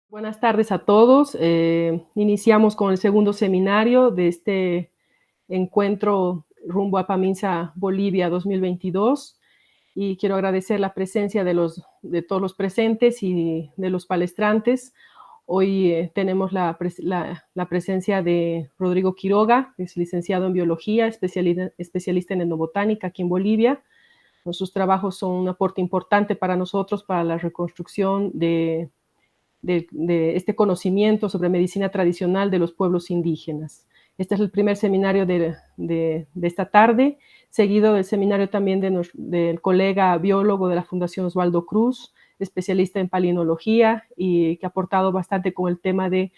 Buenas tardes a todos. Iniciamos con el segundo seminario de este encuentro rumbo a Paminsa, Bolivia 2022. Y quiero agradecer la presencia de todos los presentes y de los palestrantes. Hoy tenemos la presencia de Rodrigo Quiroga, que es licenciado en biología, especialista en etnobotánica aquí en Bolivia. Sus trabajos son un aporte importante para nosotros, para la reconstrucción de este conocimiento sobre medicina tradicional de los pueblos indígenas. Este es el primer seminario de esta tarde, seguido del seminario también del colega biólogo de la Fundación Osvaldo Cruz, especialista en palinología y que ha aportado bastante con el tema de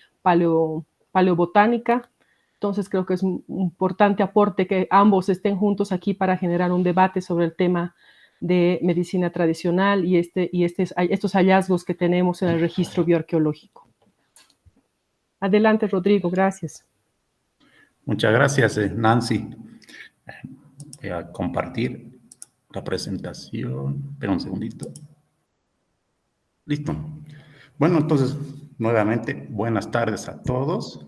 paleobotánica. Entonces creo que es un importante aporte que ambos estén juntos aquí para generar un debate sobre el tema de medicina tradicional y estos hallazgos que tenemos en el registro bioarqueológico. Adelante, Rodrigo, gracias. Muchas gracias, Nancy. Voy a compartir la presentación. Espera un segundito. Listo. Bueno, entonces, nuevamente, buenas tardes a todos.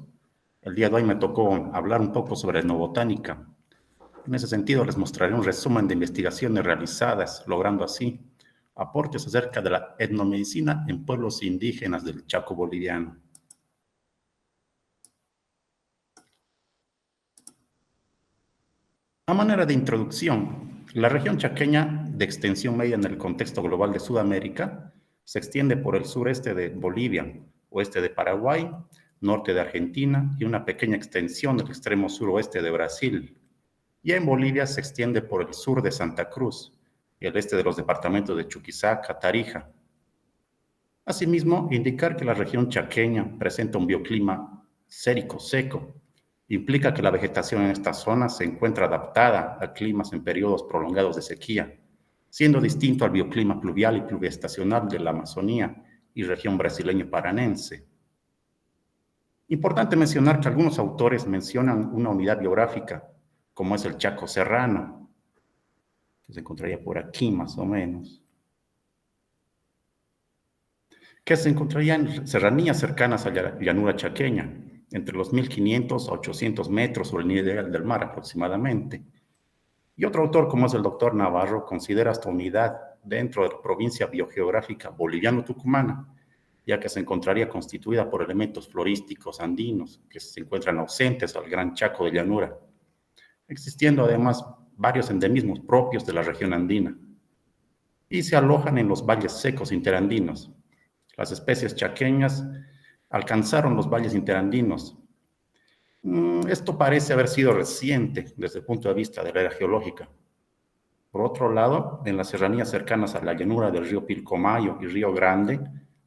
El día de hoy me tocó hablar un poco sobre etnobotánica. En ese sentido, les mostraré un resumen de investigaciones realizadas, logrando así aportes acerca de la etnomedicina en pueblos indígenas del Chaco boliviano. A manera de introducción, la región chaqueña, de extensión media en el contexto global de Sudamérica, se extiende por el sureste de Bolivia, oeste de Paraguay, norte de Argentina y una pequeña extensión del extremo suroeste de Brasil. Y en Bolivia se extiende por el sur de Santa Cruz y el este de los departamentos de Chuquisaca, Tarija. Asimismo, indicar que la región chaqueña presenta un bioclima sérico seco. Implica que la vegetación en esta zona se encuentra adaptada a climas en periodos prolongados de sequía, siendo distinto al bioclima pluvial y pluviestacional de la Amazonía y región brasileño-paranense. Importante mencionar que algunos autores mencionan una unidad biográfica, como es el Chaco serrano, que se encontraría por aquí más o menos, que se encontraría en serranías cercanas a la llanura chaqueña, entre los 1500 a 800 metros sobre el nivel del mar aproximadamente. Y otro autor, como es el doctor Navarro, considera esta unidad dentro de la provincia biogeográfica boliviano-tucumana, ya que se encontraría constituida por elementos florísticos andinos que se encuentran ausentes al Gran Chaco de llanura, existiendo además varios endemismos propios de la región andina, y se alojan en los valles secos interandinos. Las especies chaqueñas alcanzaron los valles interandinos. Esto parece haber sido reciente desde el punto de vista de la era geológica. Por otro lado, en las serranías cercanas a la llanura del río Pilcomayo y Río Grande,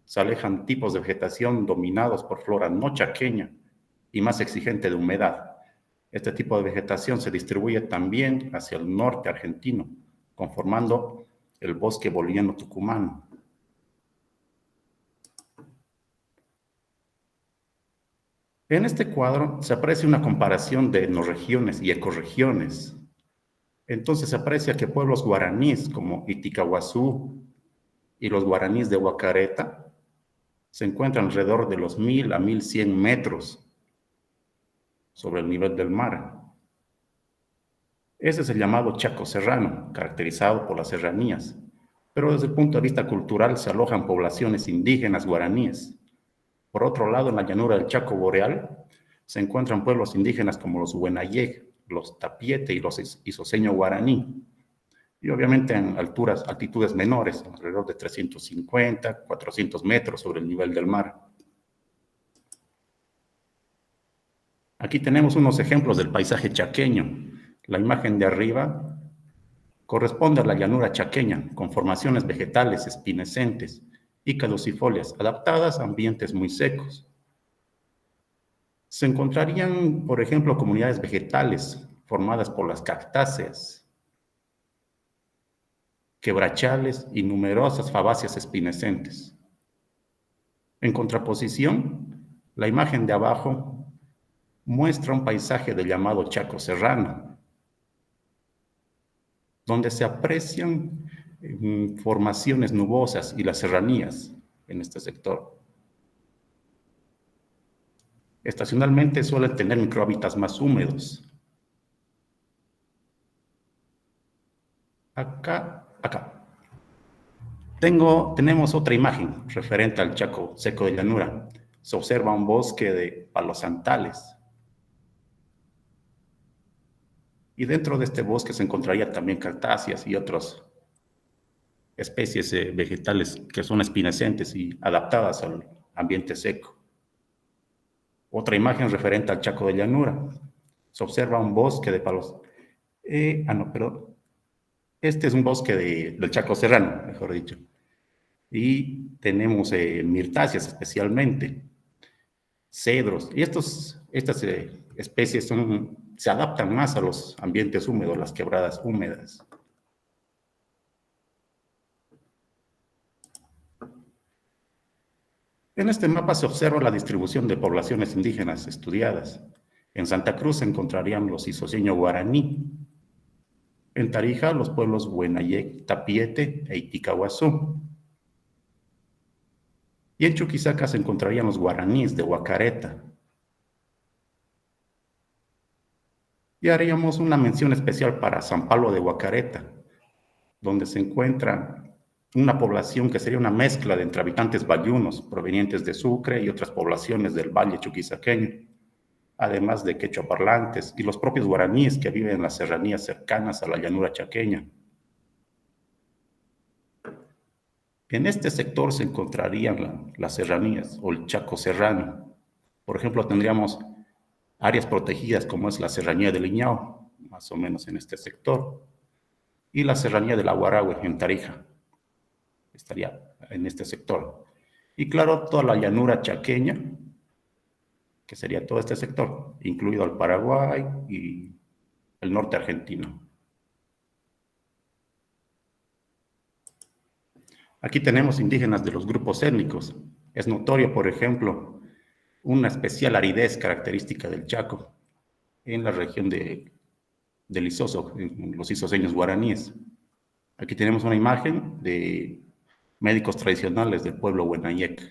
se alejan tipos de vegetación dominados por flora no chaqueña y más exigente de humedad. Este tipo de vegetación se distribuye también hacia el norte argentino, conformando el bosque boliviano tucumano. En este cuadro se aprecia una comparación de etnorregiones y ecorregiones. Entonces se aprecia que pueblos guaraníes como Iticahuazú y los guaraníes de Huacareta se encuentran alrededor de los 1000 a 1100 metros sobre el nivel del mar. Ese es el llamado Chaco serrano, caracterizado por las serranías, pero desde el punto de vista cultural se alojan poblaciones indígenas guaraníes. Por otro lado, en la llanura del Chaco boreal se encuentran pueblos indígenas como los Huenayeg, los Tapiete y los Isoseño guaraní, y obviamente en altitudes menores, alrededor de 350, 400 metros sobre el nivel del mar. Aquí tenemos unos ejemplos del paisaje chaqueño. La imagen de arriba corresponde a la llanura chaqueña, con formaciones vegetales espinescentes y caducifolias adaptadas a ambientes muy secos. Se encontrarían, por ejemplo, comunidades vegetales formadas por las cactáceas, quebrachales y numerosas fabáceas espinescentes. En contraposición, la imagen de abajo muestra un paisaje del llamado Chaco serrano, donde se aprecian formaciones nubosas y las serranías en este sector. Estacionalmente suelen tener microhábitats más húmedos. Acá. Tenemos otra imagen referente al Chaco seco de llanura. Se observa un bosque de palosantales. Y dentro de este bosque se encontraría también cactáceas y otras especies vegetales que son espinescentes y adaptadas al ambiente seco. Otra imagen referente al Chaco de llanura. Se observa un bosque de palos. Este es un bosque del Chaco serrano, mejor dicho. Y tenemos mirtáceas especialmente, cedros. Y estas especies se adaptan más a los ambientes húmedos, las quebradas húmedas. En este mapa se observa la distribución de poblaciones indígenas estudiadas. En Santa Cruz se encontrarían los isoseño guaraní. En Tarija, los pueblos Huenayec, Tapiete e Iticahuazú. Y en Chuquisaca se encontrarían los guaraníes de Huacareta. Y haríamos una mención especial para San Pablo de Huacareta, donde se encuentra una población que sería una mezcla de entre habitantes bayunos provenientes de Sucre y otras poblaciones del valle chuquisaqueño, además de quechoparlantes y los propios guaraníes que viven en las serranías cercanas a la llanura chaqueña. En este sector se encontrarían las serranías o el Chaco serrano. Por ejemplo, tendríamos áreas protegidas como es la serranía de Liñao, más o menos en este sector, y la serranía de la Guarahue en Tarija, estaría en este sector. Y claro, toda la llanura chaqueña, que sería todo este sector, incluido el Paraguay y el norte argentino. Aquí tenemos indígenas de los grupos étnicos. Es notorio, por ejemplo, una especial aridez característica del Chaco en la región del Isoso, en los isoseños guaraníes. Aquí tenemos una imagen de médicos tradicionales del pueblo Huenayec.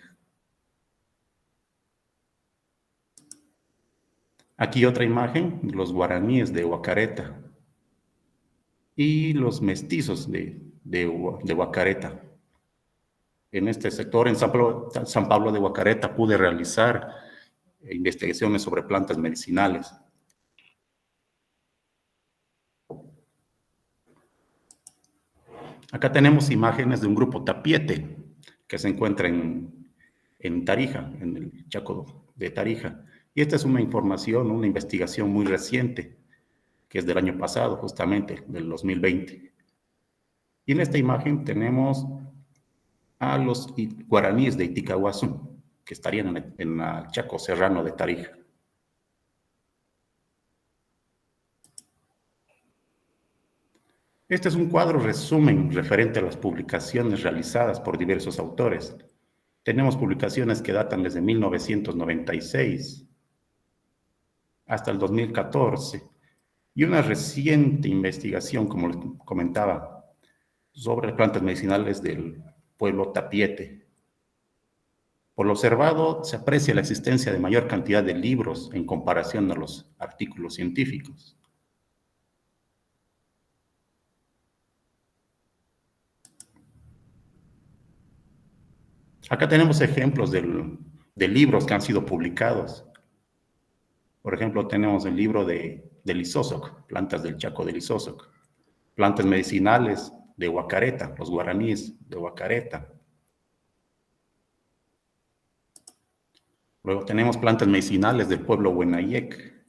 Aquí otra imagen, los guaraníes de Huacareta y los mestizos de Huacareta. En este sector, en San Pablo de Huacareta, pude realizar investigaciones sobre plantas medicinales. Acá tenemos imágenes de un grupo tapiete que se encuentra en Tarija, en el Chaco de Tarija. Y esta es una información, una investigación muy reciente, que es del año pasado, justamente, del 2020. Y en esta imagen tenemos a los guaraníes de Iticahuazú, que estarían en el Chaco serrano de Tarija. Este es un cuadro resumen referente a las publicaciones realizadas por diversos autores. Tenemos publicaciones que datan desde 1996 hasta el 2014 y una reciente investigación, como les comentaba, sobre plantas medicinales del pueblo Tapiete. Por lo observado, se aprecia la existencia de mayor cantidad de libros en comparación a los artículos científicos. Acá tenemos ejemplos de libros que han sido publicados. Por ejemplo, tenemos el libro del Isosoc, Plantas del Chaco del Isosoc, Plantas medicinales de Huacareta, los guaraníes de Huacareta. Luego tenemos plantas medicinales del pueblo Huenayec.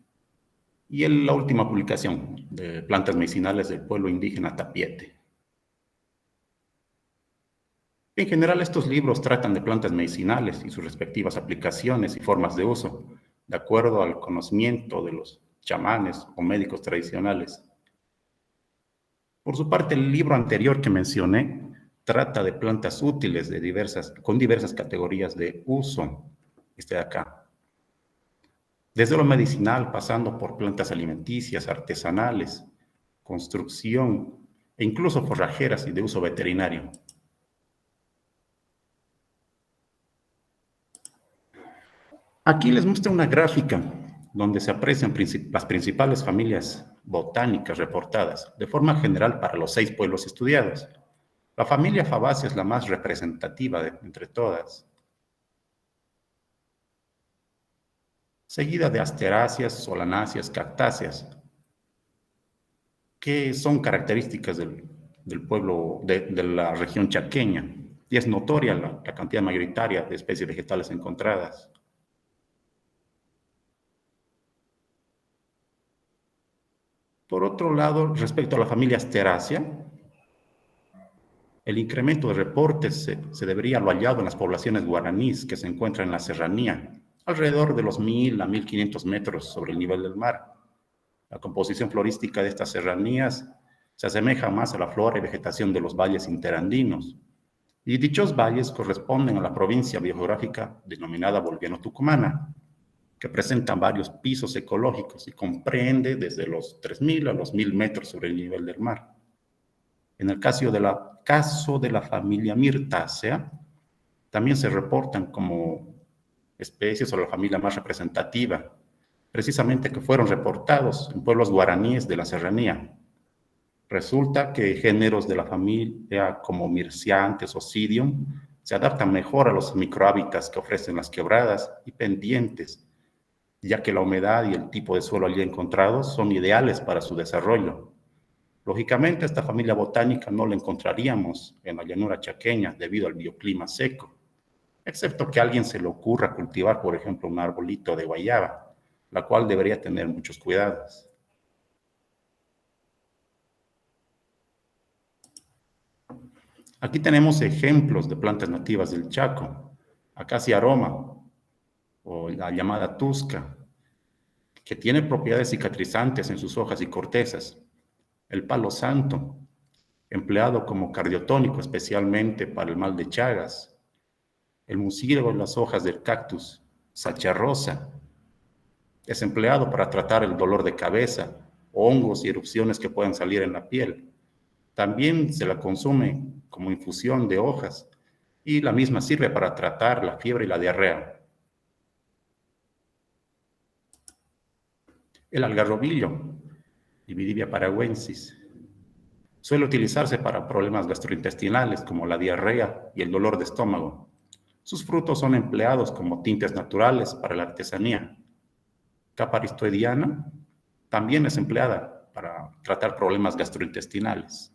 Y la última publicación de plantas medicinales del pueblo indígena Tapiete. En general, estos libros tratan de plantas medicinales y sus respectivas aplicaciones y formas de uso, de acuerdo al conocimiento de los chamanes o médicos tradicionales. Por su parte, el libro anterior que mencioné trata de plantas útiles con diversas categorías de uso. Este de acá. Desde lo medicinal, pasando por plantas alimenticias, artesanales, construcción e incluso forrajeras y de uso veterinario. Aquí les muestro una gráfica donde se aprecian las principales familias botánicas reportadas, de forma general para los 6 pueblos estudiados. La familia Fabaceae es la más representativa entre todas, seguida de Asteráceas, Solanáceas, Cactáceas, que son características del pueblo, de la región chaqueña, y es notoria la cantidad mayoritaria de especies vegetales encontradas. Por otro lado, respecto a la familia Asterácea, el incremento de reportes se debería a lo hallado en las poblaciones guaraníes que se encuentran en la serranía, alrededor de los 1000 a 1500 metros sobre el nivel del mar. La composición florística de estas serranías se asemeja más a la flora y vegetación de los valles interandinos, y dichos valles corresponden a la provincia biogeográfica denominada boliviano-tucumana, que presenta varios pisos ecológicos y comprende desde los 3000 a los 1000 metros sobre el nivel del mar. En el caso de la familia Myrtaceae, también se reportan como especies o la familia más representativa, precisamente que fueron reportados en pueblos guaraníes de la serranía. Resulta que géneros de la familia como Myrsiantes o Cidium se adaptan mejor a los microhábitats que ofrecen las quebradas y pendientes, ya que la humedad y el tipo de suelo allí encontrados son ideales para su desarrollo. Lógicamente, esta familia botánica no la encontraríamos en la llanura chaqueña debido al bioclima seco, excepto que a alguien se le ocurra cultivar, por ejemplo, un arbolito de guayaba, la cual debería tener muchos cuidados. Aquí tenemos ejemplos de plantas nativas del Chaco, Acacia aroma, o la llamada tusca, que tiene propiedades cicatrizantes en sus hojas y cortezas. El palo santo, empleado como cardiotónico especialmente para el mal de Chagas. El musílago en las hojas del cactus sacharrosa es empleado para tratar el dolor de cabeza, hongos y erupciones que pueden salir en la piel. También se la consume como infusión de hojas y la misma sirve para tratar la fiebre y la diarrea. El algarrobillo, Ibidibia paragüensis, suele utilizarse para problemas gastrointestinales como la diarrea y el dolor de estómago. Sus frutos son empleados como tintes naturales para la artesanía. Capa aristoidiana también es empleada para tratar problemas gastrointestinales.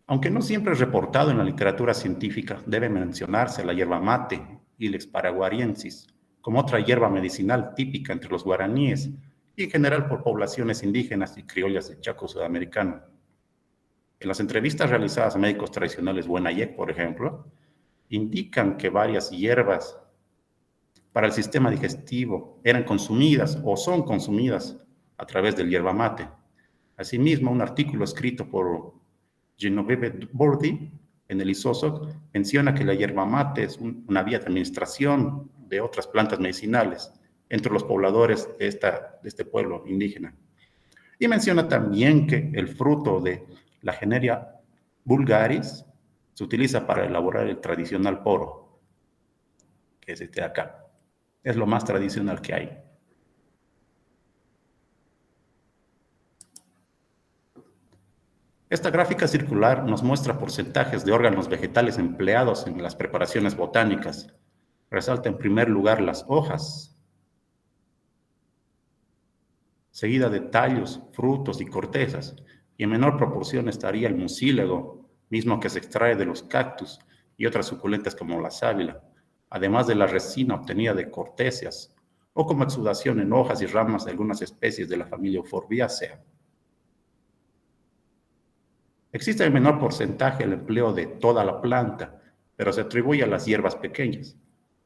Aunque no siempre es reportado en la literatura científica, debe mencionarse la hierba mate, Ilex paraguariensis, como otra hierba medicinal típica entre los guaraníes y en general por poblaciones indígenas y criollas del Chaco sudamericano. En las entrevistas realizadas a médicos tradicionales Buenayek, por ejemplo, indican que varias hierbas para el sistema digestivo eran consumidas o son consumidas a través del hierba mate. Asimismo, un artículo escrito por Genoveve Bordi en el ISOSOC menciona que la hierba mate es una vía de administración de otras plantas medicinales entre los pobladores de este pueblo indígena. Y menciona también que el fruto de la Generia vulgaris se utiliza para elaborar el tradicional poro, que es este de acá. Es lo más tradicional que hay. Esta gráfica circular nos muestra porcentajes de órganos vegetales empleados en las preparaciones botánicas. Resalta en primer lugar las hojas, seguida de tallos, frutos y cortezas, y en menor proporción estaría el mucílago, mismo que se extrae de los cactus y otras suculentas como la sábila, además de la resina obtenida de cortezas, o como exudación en hojas y ramas de algunas especies de la familia Euphorbiaceae. Existe en menor porcentaje el empleo de toda la planta, pero se atribuye a las hierbas pequeñas.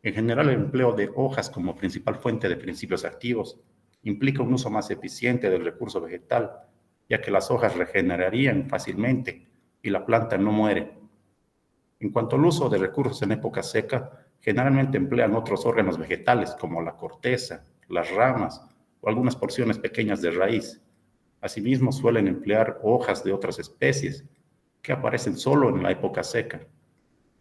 En general, el empleo de hojas como principal fuente de principios activos implica un uso más eficiente del recurso vegetal, ya que las hojas regenerarían fácilmente y la planta no muere. En cuanto al uso de recursos en época seca, generalmente emplean otros órganos vegetales como la corteza, las ramas o algunas porciones pequeñas de raíz. Asimismo, suelen emplear hojas de otras especies que aparecen solo en la época seca.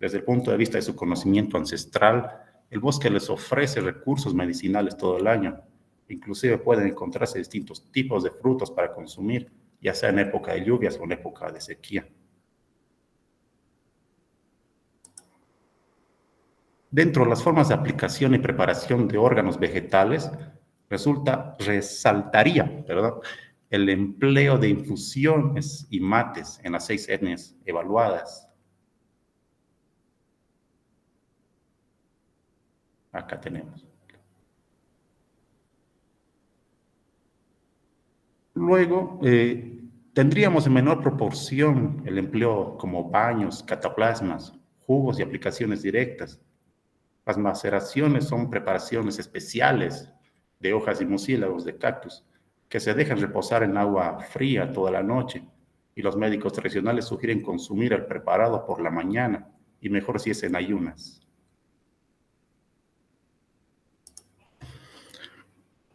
Desde el punto de vista de su conocimiento ancestral, el bosque les ofrece recursos medicinales todo el año. Inclusive pueden encontrarse distintos tipos de frutos para consumir, ya sea en época de lluvias o en época de sequía. Dentro de las formas de aplicación y preparación de órganos vegetales, resaltaría el empleo de infusiones y mates en las 6 etnias evaluadas. Acá tenemos. Luego, tendríamos en menor proporción el empleo como baños, cataplasmas, jugos y aplicaciones directas. Las maceraciones son preparaciones especiales de hojas y mucílagos de cactus que se dejan reposar en agua fría toda la noche, y los médicos tradicionales sugieren consumir el preparado por la mañana, y mejor si es en ayunas.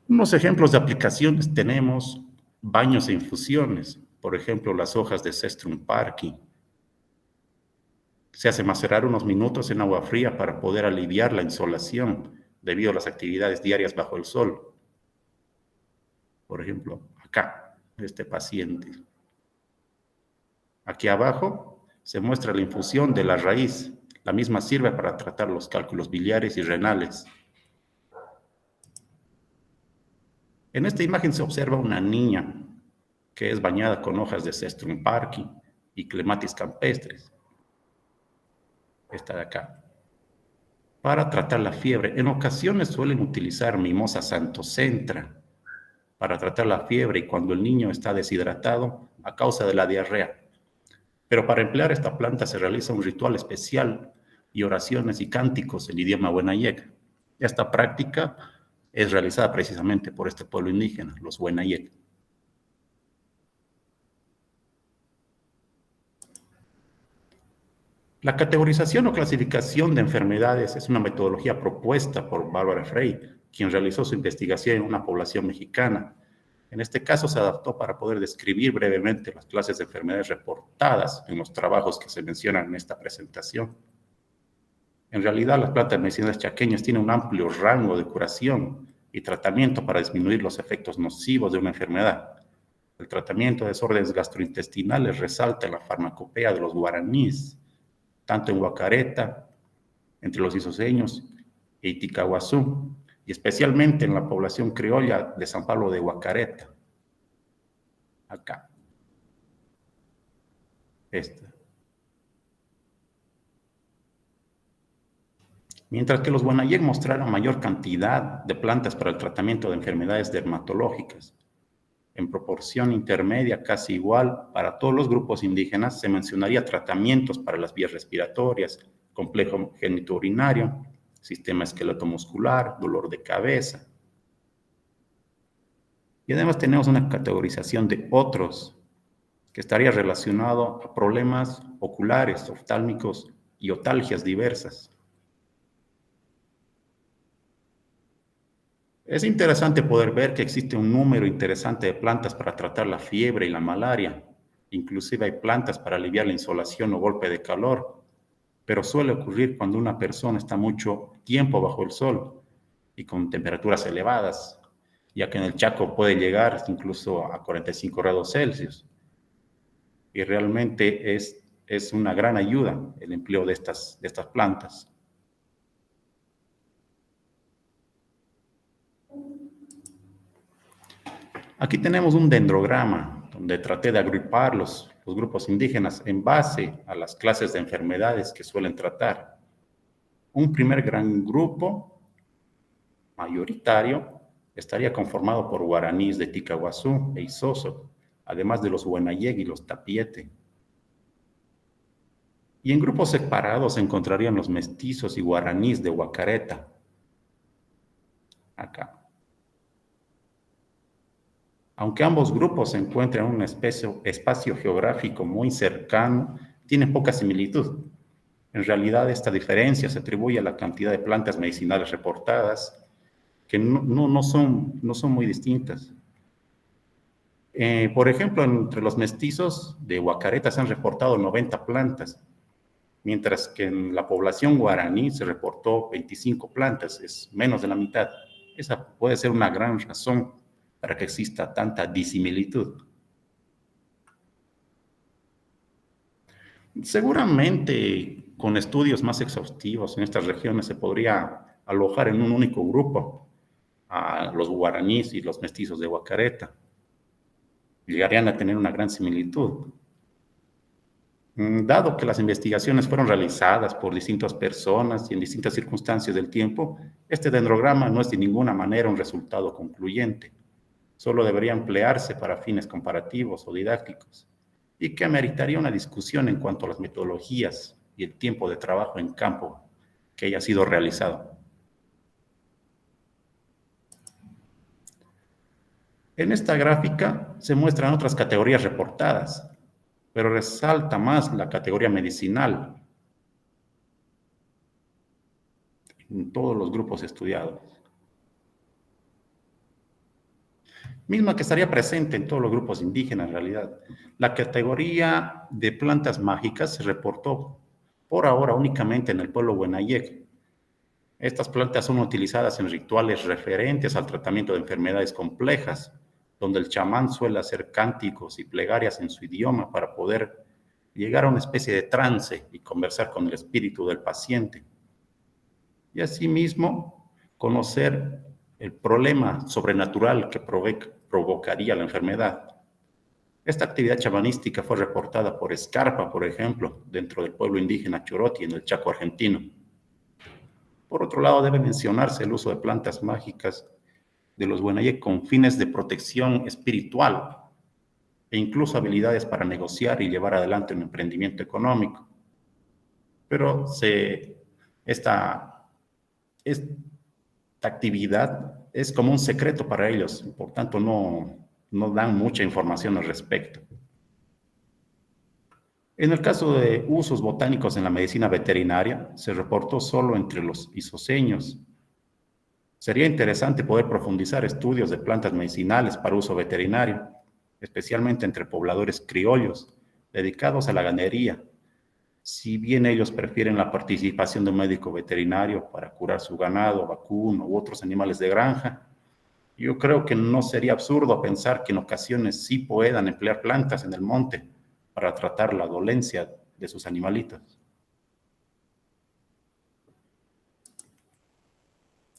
Unos ejemplos de aplicaciones tenemos baños e infusiones, por ejemplo, las hojas de Cestrum parkii. Se hace macerar unos minutos en agua fría para poder aliviar la insolación debido a las actividades diarias bajo el sol. Por ejemplo, acá, este paciente. Aquí abajo se muestra la infusión de la raíz. La misma sirve para tratar los cálculos biliares y renales. En esta imagen se observa una niña que es bañada con hojas de Cestrum parkii y Clematis campestris. Esta de acá. Para tratar la fiebre, en ocasiones suelen utilizar Mimosa santocentra para tratar la fiebre y cuando el niño está deshidratado a causa de la diarrea. Pero para emplear esta planta se realiza un ritual especial y oraciones y cánticos en idioma Wenayek. Esta práctica es realizada precisamente por este pueblo indígena, los Wenayek. La categorización o clasificación de enfermedades es una metodología propuesta por Barbara Frey, quien realizó su investigación en una población mexicana. En este caso se adaptó para poder describir brevemente las clases de enfermedades reportadas en los trabajos que se mencionan en esta presentación. En realidad, las plantas medicinales chaqueñas tienen un amplio rango de curación y tratamiento para disminuir los efectos nocivos de una enfermedad. El tratamiento de desórdenes gastrointestinales resalta en la farmacopea de los guaraníes, tanto en Huacareta, entre los isoseños e Iticahuazú, y especialmente en la población criolla de San Pablo de Huacareta. Acá. Esta. Mientras que los Wenayek mostraron mayor cantidad de plantas para el tratamiento de enfermedades dermatológicas. En proporción intermedia, casi igual, para todos los grupos indígenas se mencionaría tratamientos para las vías respiratorias, complejo genitourinario, sistema esqueleto-muscular, dolor de cabeza. Y además tenemos una categorización de otros, que estaría relacionado a problemas oculares, oftálmicos y otalgias diversas. Es interesante poder ver que existe un número interesante de plantas para tratar la fiebre y la malaria. Inclusive hay plantas para aliviar la insolación o golpe de calor, pero suele ocurrir cuando una persona está mucho tiempo bajo el sol y con temperaturas elevadas, ya que en el Chaco puede llegar incluso a 45 grados Celsius. Y realmente es una gran ayuda el empleo de estas plantas. Aquí tenemos un dendrograma donde traté de agrupar los grupos indígenas en base a las clases de enfermedades que suelen tratar. Un primer gran grupo mayoritario estaría conformado por guaraníes de Ticahuazú e Isoso, además de los Wenayek y los Tapiete. Y en grupos separados se encontrarían los mestizos y guaraníes de Huacareta. Acá. Aunque ambos grupos se encuentran en un espacio geográfico muy cercano, tienen poca similitud. En realidad, esta diferencia se atribuye a la cantidad de plantas medicinales reportadas, que no son muy distintas. Por ejemplo, entre los mestizos de Huacareta se han reportado 90 plantas, mientras que en la población guaraní se reportó 25 plantas, es menos de la mitad. Esa puede ser una gran razón para que exista tanta disimilitud. Seguramente con estudios más exhaustivos en estas regiones se podría alojar en un único grupo a los guaraníes y los mestizos de Guacareta. Llegarían a tener una gran similitud. Dado que las investigaciones fueron realizadas por distintas personas y en distintas circunstancias del tiempo, este dendrograma no es de ninguna manera un resultado concluyente. Solo debería emplearse para fines comparativos o didácticos y que ameritaría una discusión en cuanto a las metodologías y el tiempo de trabajo en campo que haya sido realizado. En esta gráfica se muestran otras categorías reportadas, pero resalta más la categoría medicinal en todos los grupos estudiados. Misma que estaría presente en todos los grupos indígenas en realidad. La categoría de plantas mágicas se reportó por ahora únicamente en el pueblo Huenayec. Estas plantas son utilizadas en rituales referentes al tratamiento de enfermedades complejas, donde el chamán suele hacer cánticos y plegarias en su idioma para poder llegar a una especie de trance y conversar con el espíritu del paciente. Y asimismo, conocer el problema sobrenatural que provocaría la enfermedad. Esta actividad chamanística fue reportada por Scarpa, por ejemplo, dentro del pueblo indígena Choroti, en el Chaco argentino. Por otro lado, debe mencionarse el uso de plantas mágicas de los Huenayec con fines de protección espiritual e incluso habilidades para negociar y llevar adelante un emprendimiento económico. Pero esta actividad es como un secreto para ellos, por tanto no dan mucha información al respecto. En el caso de usos botánicos en la medicina veterinaria, se reportó solo entre los isoseños. Sería interesante poder profundizar estudios de plantas medicinales para uso veterinario, especialmente entre pobladores criollos dedicados a la ganadería. Si bien ellos prefieren la participación de un médico veterinario para curar su ganado, vacuno u otros animales de granja, yo creo que no sería absurdo pensar que en ocasiones sí puedan emplear plantas en el monte para tratar la dolencia de sus animalitos.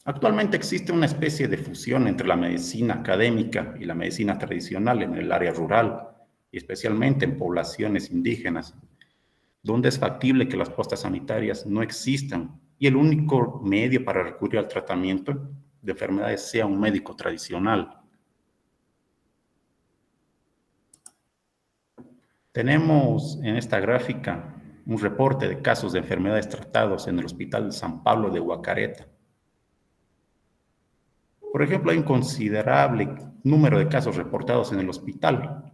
Actualmente existe una especie de fusión entre la medicina académica y la medicina tradicional en el área rural, y especialmente en poblaciones indígenas, donde es factible que las postas sanitarias no existan y el único medio para recurrir al tratamiento de enfermedades sea un médico tradicional. Tenemos en esta gráfica un reporte de casos de enfermedades tratados en el Hospital San Pablo de Guacareta. Por ejemplo, hay un considerable número de casos reportados en el hospital,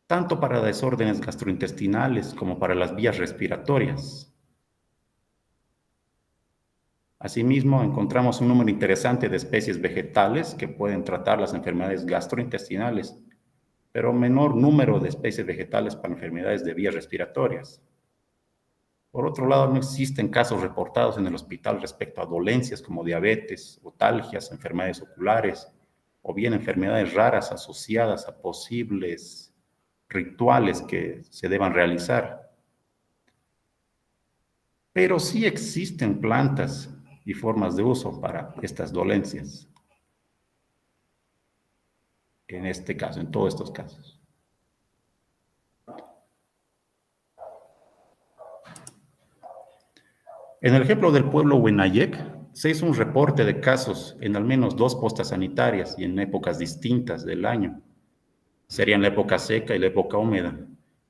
tanto para desórdenes gastrointestinales como para las vías respiratorias. Asimismo, encontramos un número interesante de especies vegetales que pueden tratar las enfermedades gastrointestinales, pero menor número de especies vegetales para enfermedades de vías respiratorias. Por otro lado, no existen casos reportados en el hospital respecto a dolencias como diabetes, otalgias, enfermedades oculares o bien enfermedades raras asociadas a posibles rituales que se deban realizar. Pero sí existen plantas y formas de uso para estas dolencias. En este caso, en todos estos casos. En el ejemplo del pueblo Huenayec, se hizo un reporte de casos en al menos 2 postas sanitarias y en épocas distintas del año. Serían la época seca y la época húmeda.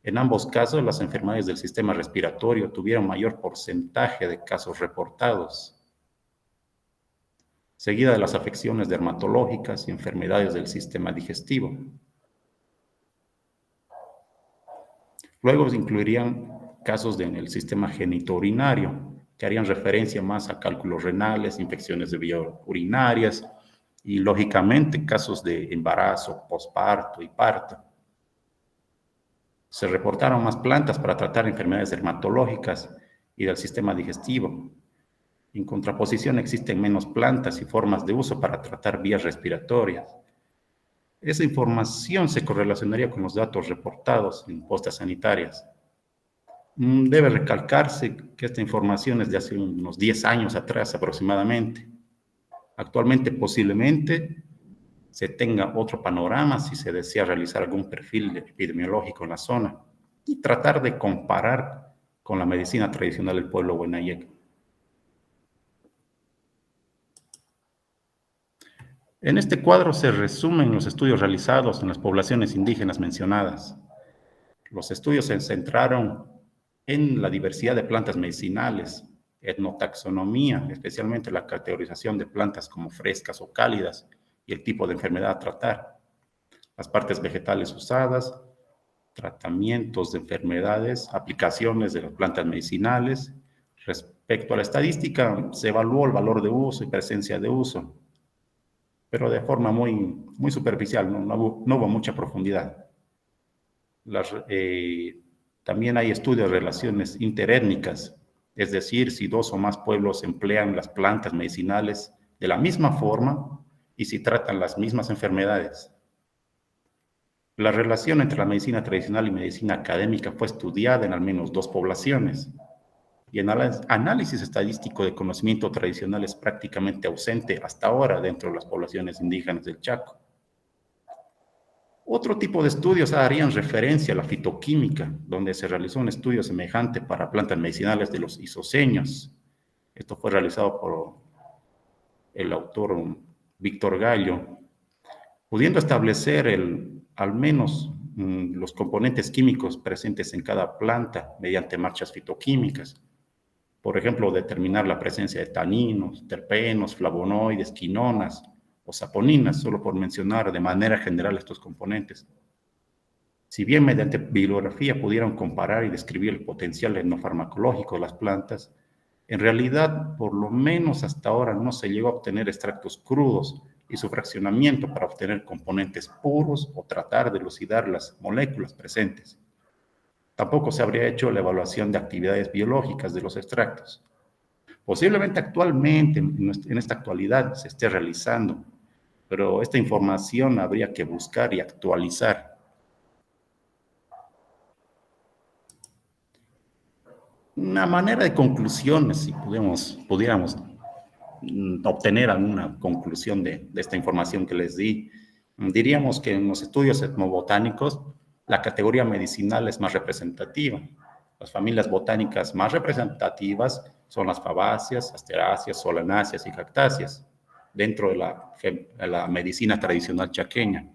En ambos casos, las enfermedades del sistema respiratorio tuvieron mayor porcentaje de casos reportados, seguida de las afecciones dermatológicas y enfermedades del sistema digestivo. Luego se incluirían casos en el sistema genitourinario, que harían referencia más a cálculos renales, infecciones de vías urinarias y, lógicamente, casos de embarazo, posparto y parto. Se reportaron más plantas para tratar enfermedades dermatológicas y del sistema digestivo. En contraposición, existen menos plantas y formas de uso para tratar vías respiratorias. Esa información se correlacionaría con los datos reportados en postas sanitarias. Debe recalcarse que esta información es de hace unos 10 años atrás aproximadamente. Actualmente posiblemente se tenga otro panorama si se desea realizar algún perfil epidemiológico en la zona y tratar de comparar con la medicina tradicional del pueblo Huenayec. En este cuadro se resumen los estudios realizados en las poblaciones indígenas mencionadas. Los estudios se centraron en la diversidad de plantas medicinales, etnotaxonomía, especialmente la categorización de plantas como frescas o cálidas y el tipo de enfermedad a tratar, las partes vegetales usadas, tratamientos de enfermedades, aplicaciones de las plantas medicinales. Respecto a la estadística, se evaluó el valor de uso y presencia de uso, pero de forma muy superficial, no hubo mucha profundidad. También hay estudios de relaciones interétnicas, es decir, si dos o más pueblos emplean las plantas medicinales de la misma forma y si tratan las mismas enfermedades. La relación entre la medicina tradicional y medicina académica fue estudiada en al menos 2 poblaciones, y el análisis estadístico de conocimiento tradicional es prácticamente ausente hasta ahora dentro de las poblaciones indígenas del Chaco. Otro tipo de estudios harían referencia a la fitoquímica, donde se realizó un estudio semejante para plantas medicinales de los isoseños. Esto fue realizado por el autor Víctor Gallo, pudiendo establecer al menos los componentes químicos presentes en cada planta mediante marchas fitoquímicas. Por ejemplo, determinar la presencia de taninos, terpenos, flavonoides, quinonas o saponinas, solo por mencionar de manera general estos componentes. Si bien mediante bibliografía pudieron comparar y describir el potencial etnofarmacológico de las plantas, en realidad, por lo menos hasta ahora, no se llegó a obtener extractos crudos y su fraccionamiento para obtener componentes puros o tratar de elucidar las moléculas presentes. Tampoco se habría hecho la evaluación de actividades biológicas de los extractos. Posiblemente actualmente, en esta actualidad, se esté realizando, pero esta información habría que buscar y actualizar. Una manera de conclusiones, si pudiéramos obtener alguna conclusión de esta información que les di, diríamos que en los estudios etnobotánicos la categoría medicinal es más representativa. Las familias botánicas más representativas son las fabáceas, asteráceas, solanáceas y cactáceas, dentro de la medicina tradicional chaqueña.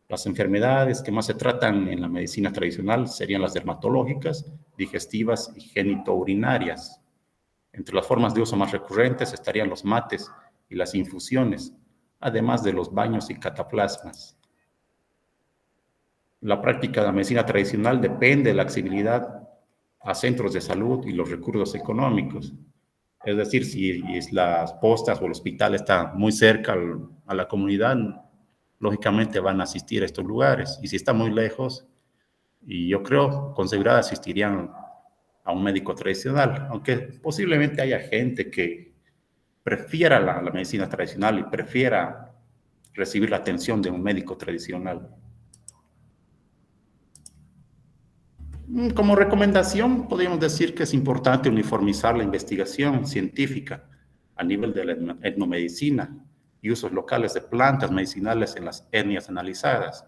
Las enfermedades que más se tratan en la medicina tradicional serían las dermatológicas, digestivas y genitourinarias. Entre las formas de uso más recurrentes estarían los mates y las infusiones, además de los baños y cataplasmas. La práctica de la medicina tradicional depende de la accesibilidad a centros de salud y los recursos económicos. Es decir, si las postas o el hospital está muy cerca a la comunidad, lógicamente van a asistir a estos lugares. Y si está muy lejos, y yo creo, con seguridad asistirían a un médico tradicional, aunque posiblemente haya gente que prefiera la medicina tradicional y prefiera recibir la atención de un médico tradicional. Como recomendación, podríamos decir que es importante uniformizar la investigación científica a nivel de la etnomedicina y usos locales de plantas medicinales en las etnias analizadas.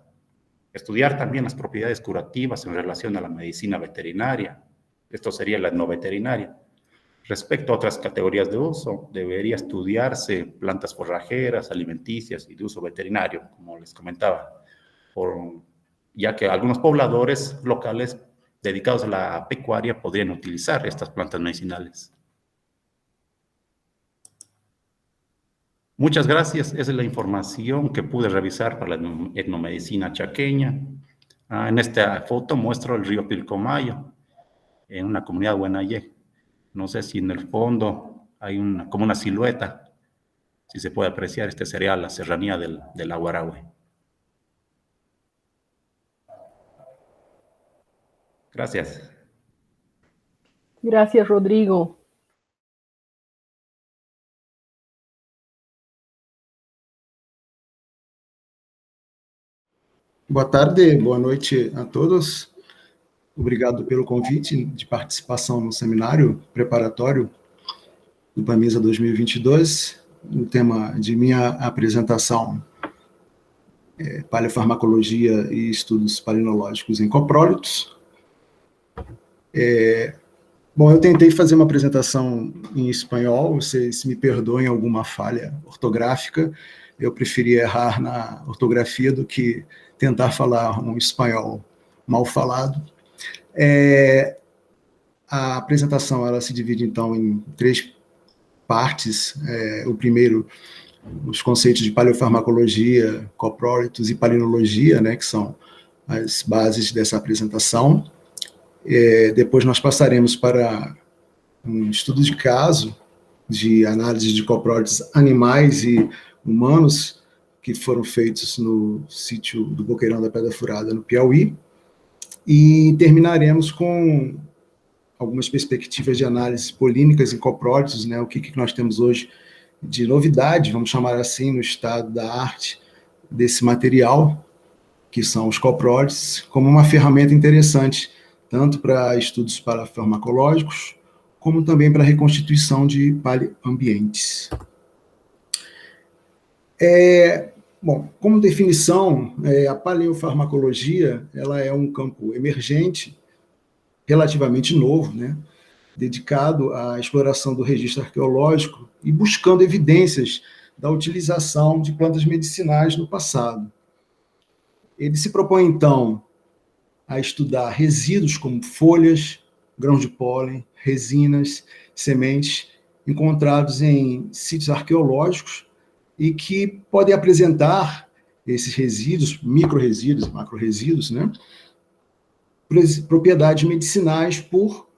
Estudiar también las propiedades curativas en relación a la medicina veterinaria. Esto sería la etnoveterinaria. Respecto a otras categorías de uso, debería estudiarse plantas forrajeras, alimenticias y de uso veterinario, como les comentaba, ya que algunos pobladores locales dedicados a la pecuaria podrían utilizar estas plantas medicinales. Muchas gracias. Esa es la información que pude revisar para la etnomedicina chaqueña. En esta foto muestro el río Pilcomayo, en una comunidad Huenayé. No sé si en el fondo hay como una silueta, si se puede apreciar. Este sería la serranía del Aguarahue. Gracias. Gracias, Rodrigo. Boa tarde, boa noite a todos. Obrigado pelo convite de participação no seminário preparatório do PAMISA 2022. O tema de minha apresentação é Paleofarmacologia e Estudos Palinológicos em Coprólitos. Bom, eu tentei fazer uma apresentação em espanhol, vocês me perdoem alguma falha ortográfica, eu preferi errar na ortografia do que tentar falar um espanhol mal falado. A apresentação ela se divide, então, em 3 partes. O primeiro, os conceitos de paleofarmacologia, coprólitos e palinologia, né, que são as bases dessa apresentação. Depois nós passaremos para um estudo de caso de análise de coprólitos animais e humanos que foram feitos no sítio do Boqueirão da Pedra Furada, no Piauí, e terminaremos com algumas perspectivas de análise polínicas em coprólitos, né, o que nós temos hoje de novidade, vamos chamar assim, no estado da arte desse material, que são os coprólitos, como uma ferramenta interessante, tanto para estudos parafarmacológicos, como também para a reconstituição de paleoambientes. Bom, como definição, a paleofarmacologia ela é um campo emergente, relativamente novo, né, dedicado à exploração do registro arqueológico e buscando evidências da utilização de plantas medicinais no passado. Ele se propõe, então, a estudar resíduos como folhas, grãos de pólen, resinas, sementes, encontrados em sítios arqueológicos e que podem apresentar esses resíduos, micro-resíduos, macro-resíduos, né, propriedades medicinais por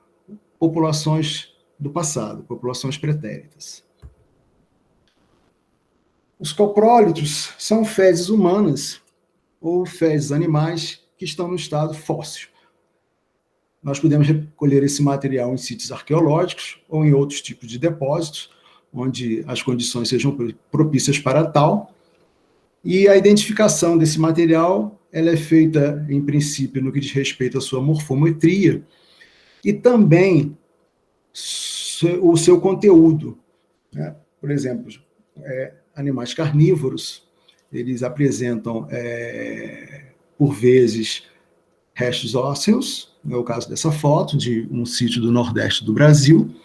populações do passado, populações pretéritas. Os coprólitos são fezes humanas ou fezes animais que estão no estado fóssil. Nós podemos recolher esse material em sítios arqueológicos ou em outros tipos de depósitos, onde as condições sejam propícias para tal, e a identificação desse material ela é feita, em princípio, no que diz respeito à sua morfometria, e também o seu conteúdo, né? Por exemplo, animais carnívoros, eles apresentam, por vezes, restos ósseos, é o caso dessa foto, de um sítio do Nordeste do Brasil,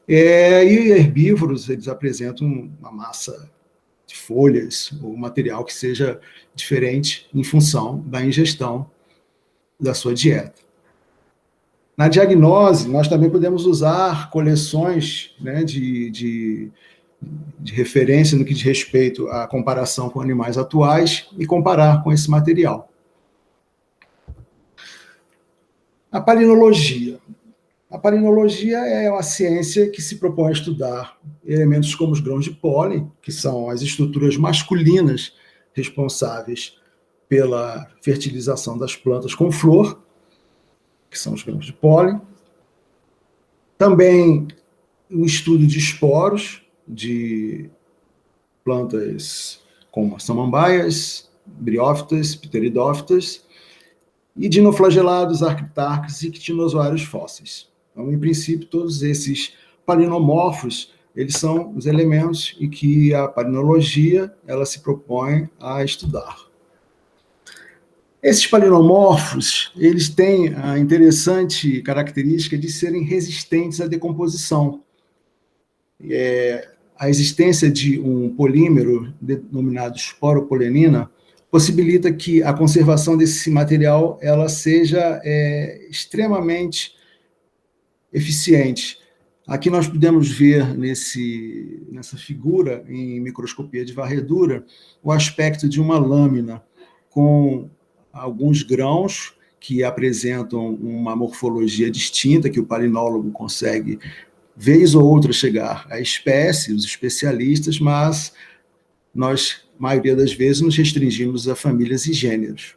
e herbívoros, eles apresentam uma massa de folhas, ou material que seja diferente em função da ingestão da sua dieta. Na diagnose, nós também podemos usar coleções, né, de referência no que diz respeito à comparação com animais atuais e comparar com esse material. A palinologia. A palinologia é uma ciência que se propõe a estudar elementos como os grãos de pólen, que são as estruturas masculinas responsáveis pela fertilização das plantas com flor, que são os grãos de pólen. Também o estudo de esporos de plantas como samambaias, briófitas, pteridófitas, e dinoflagelados, arquitárquicos e quitinozoários fósseis. Então, em princípio, todos esses palinomorfos, eles são os elementos em que a palinologia ela se propõe a estudar. Esses palinomorfos, eles têm a interessante característica de serem resistentes à decomposição. A existência de um polímero denominado esporopolenina possibilita que a conservação desse material ela seja extremamente eficiente. Aqui nós podemos ver nessa figura, em microscopia de varredura, o aspecto de uma lâmina com alguns grãos que apresentam uma morfologia distinta, que o palinólogo consegue, vez ou outra, chegar à espécie, os especialistas, mas nós, a maioria das vezes, nos restringimos a famílias e gêneros.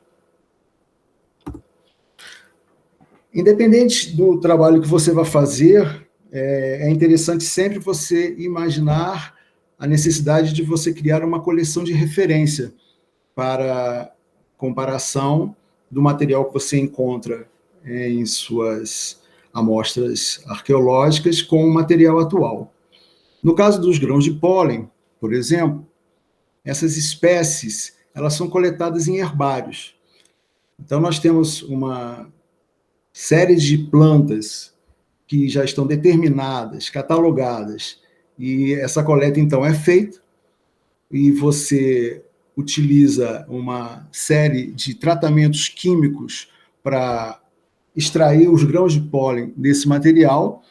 Independente do trabalho que você vai fazer, é interessante sempre você imaginar a necessidade de você criar uma coleção de referência para comparação do material que você encontra em suas amostras arqueológicas com o material atual. No caso dos grãos de pólen, por exemplo, essas espécies elas são coletadas em herbários. Então, nós temos uma série de plantas que já estão determinadas, catalogadas, e essa coleta, então, é feita, e você utiliza uma série de tratamentos químicos para extrair os grãos de pólen desse material.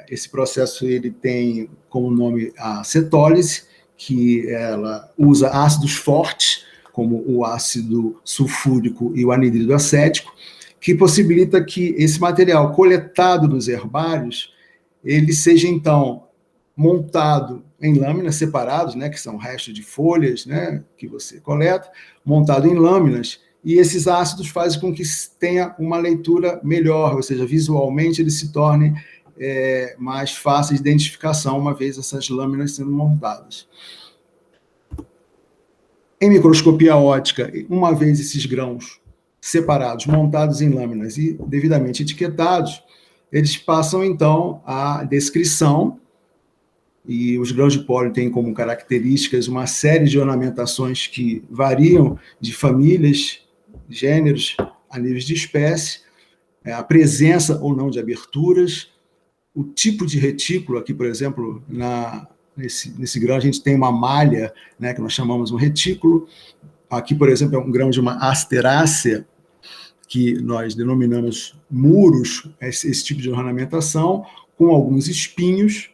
Esse processo ele tem como nome a cetólise, que ela usa ácidos fortes, como o ácido sulfúrico e o anidrido acético, que possibilita que esse material coletado dos herbários ele seja, então, montado em lâminas separadas, né, que são restos de folhas, né, que você coleta, montado em lâminas, e esses ácidos fazem com que tenha uma leitura melhor, ou seja, visualmente eles se tornem mais fáceis de identificação, uma vez essas lâminas sendo montadas. Em microscopia óptica, uma vez esses grãos separados, montados em lâminas e devidamente etiquetados, eles passam, então, à descrição, e os grãos de pólen têm como características uma série de ornamentações que variam de famílias, gêneros, a níveis de espécie, a presença ou não de aberturas, o tipo de retículo, aqui, por exemplo, nesse grão a gente tem uma malha, né, que nós chamamos um retículo. Aqui, por exemplo, é um grão de uma asterácea, que nós denominamos muros, esse tipo de ornamentação, com alguns espinhos.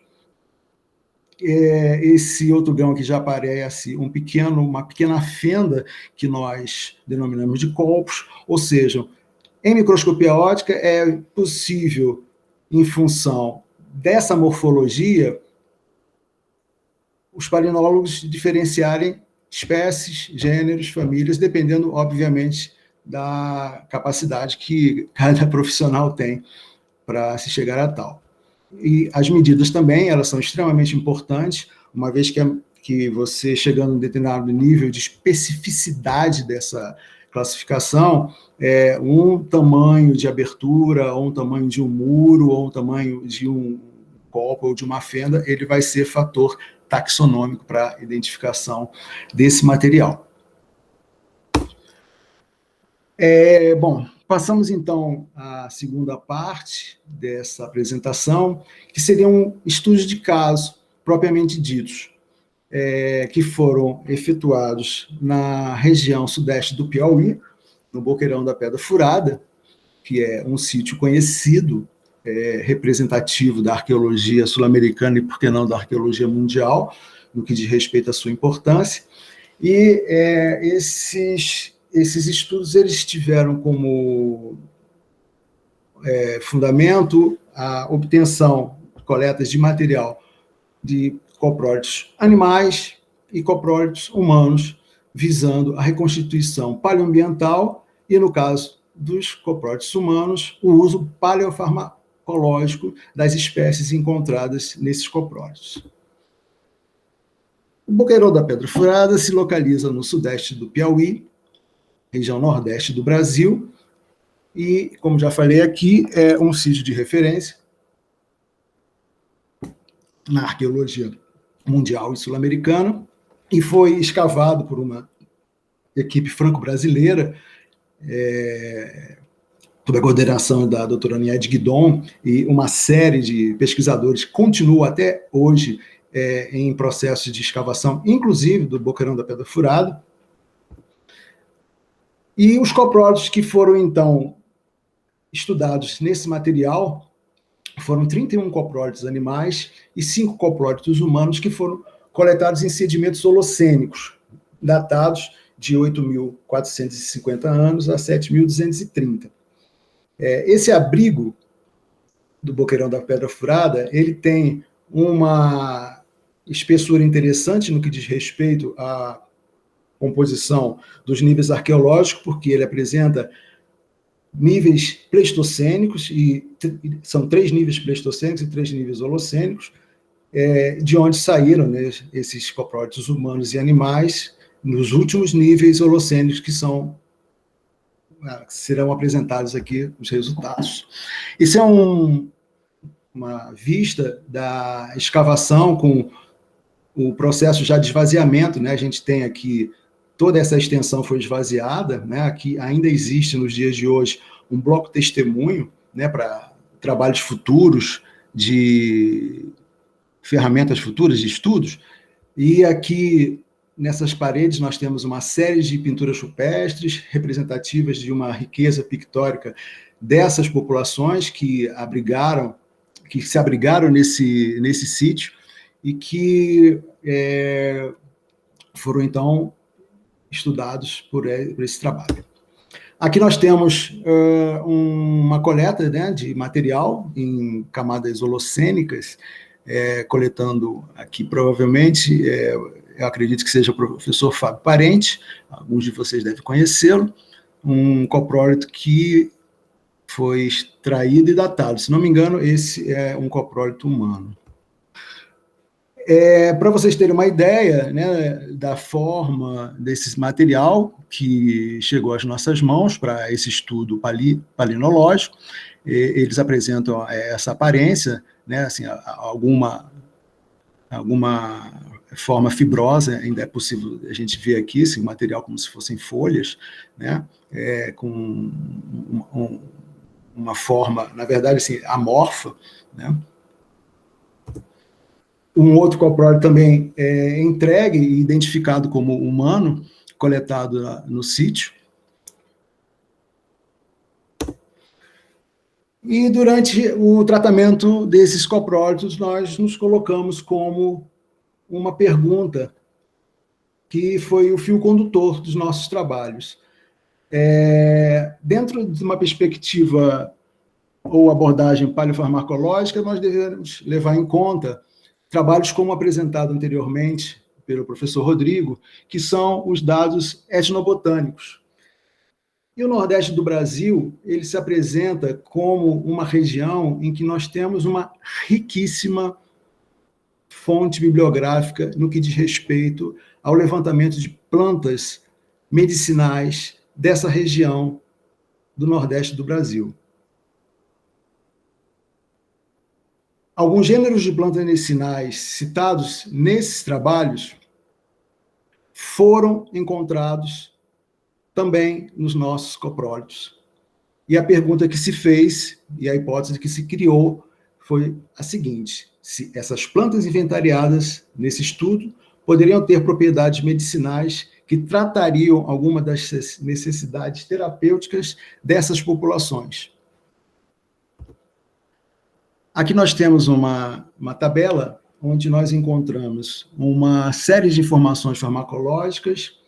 Esse outro grão que já aparece uma pequena fenda, que nós denominamos de colpos, ou seja, em microscopia óptica é possível, em função dessa morfologia, os palinólogos diferenciarem espécies, gêneros, famílias, dependendo, obviamente, da capacidade que cada profissional tem para se chegar a tal. E as medidas também, elas são extremamente importantes, uma vez que você, chegando a um determinado nível de especificidade dessa classificação, um tamanho de abertura, ou um tamanho de um muro, ou um tamanho de um copo ou de uma fenda, ele vai ser fator taxonômico para a identificação desse material. Bom, passamos então à segunda parte dessa apresentação, que seriam estudos de caso, propriamente ditos, que foram efetuados na região sudeste do Piauí, no Boqueirão da Pedra Furada, que é um sítio conhecido, representativo da arqueologia sul-americana e, por que não, da arqueologia mundial, no que diz respeito à sua importância. E esses estudos eles tiveram como fundamento a obtenção de coletas de material de coprólitos animais e coprólitos humanos, visando a reconstituição paleoambiental e, no caso dos coprólitos humanos, o uso paleofarmacológico das espécies encontradas nesses coprólitos. O Boqueirão da Pedra Furada se localiza no sudeste do Piauí, região nordeste do Brasil, e, como já falei aqui, é um sítio de referência na arqueologia mundial e sul-americana, e foi escavado por uma equipe franco-brasileira, sob a coordenação da doutora Niede Guidon, e uma série de pesquisadores que continuam até hoje em processo de escavação, inclusive do Boqueirão da Pedra Furada. E os coprólitos que foram, então, estudados nesse material foram 31 coprólitos animais e 5 coprólitos humanos que foram coletados em sedimentos holocênicos, datados de 8.450 anos a 7.230. Esse abrigo do Boqueirão da Pedra Furada, ele tem uma espessura interessante no que diz respeito à composição dos níveis arqueológicos, porque ele apresenta níveis pleistocênicos, e são 3 níveis pleistocênicos e 3 níveis holocênicos, de onde saíram, né, esses coprólitos humanos e animais nos últimos níveis holocênicos, que serão apresentados aqui os resultados. Isso é uma vista da escavação com o processo já de esvaziamento, né? A gente tem aqui toda essa extensão foi esvaziada, né? Aqui ainda existe nos dias de hoje um bloco testemunho, né, para trabalhos futuros, de ferramentas futuras de estudos, e aqui nessas paredes nós temos uma série de pinturas rupestres representativas de uma riqueza pictórica dessas populações que se abrigaram nesse sítio e que foram, então, estudados por esse trabalho. Aqui nós temos uma coleta, né, de material em camadas holocênicas, coletando aqui, provavelmente, eu acredito que seja o professor Fábio Parente, alguns de vocês devem conhecê-lo, um coprólito que foi extraído e datado. Se não me engano, esse é um coprólito humano. Para vocês terem uma ideia, né, da forma desse material que chegou às nossas mãos para esse estudo palinológico, eles apresentam essa aparência, né, assim, alguma forma fibrosa, ainda é possível a gente ver aqui, assim, material como se fossem folhas, né, com uma forma, na verdade, assim, amorfa, né. Um outro coprólito também entregue e identificado como humano, coletado no sítio. E durante o tratamento desses coprólitos, nós nos colocamos como uma pergunta que foi o fio condutor dos nossos trabalhos. Dentro de uma perspectiva ou abordagem paleofarmacológica, nós devemos levar em conta trabalhos como apresentado anteriormente pelo professor Rodrigo, que são os dados etnobotânicos. E o Nordeste do Brasil, ele se apresenta como uma região em que nós temos uma riquíssima fonte bibliográfica no que diz respeito ao levantamento de plantas medicinais dessa região do Nordeste do Brasil. Alguns gêneros de plantas medicinais citados nesses trabalhos foram encontrados também nos nossos coprólitos. E a pergunta que se fez, e a hipótese que se criou, foi a seguinte: se essas plantas inventariadas nesse estudo poderiam ter propriedades medicinais que tratariam alguma das necessidades terapêuticas dessas populações. Aqui nós temos uma tabela onde nós encontramos uma série de informações farmacológicas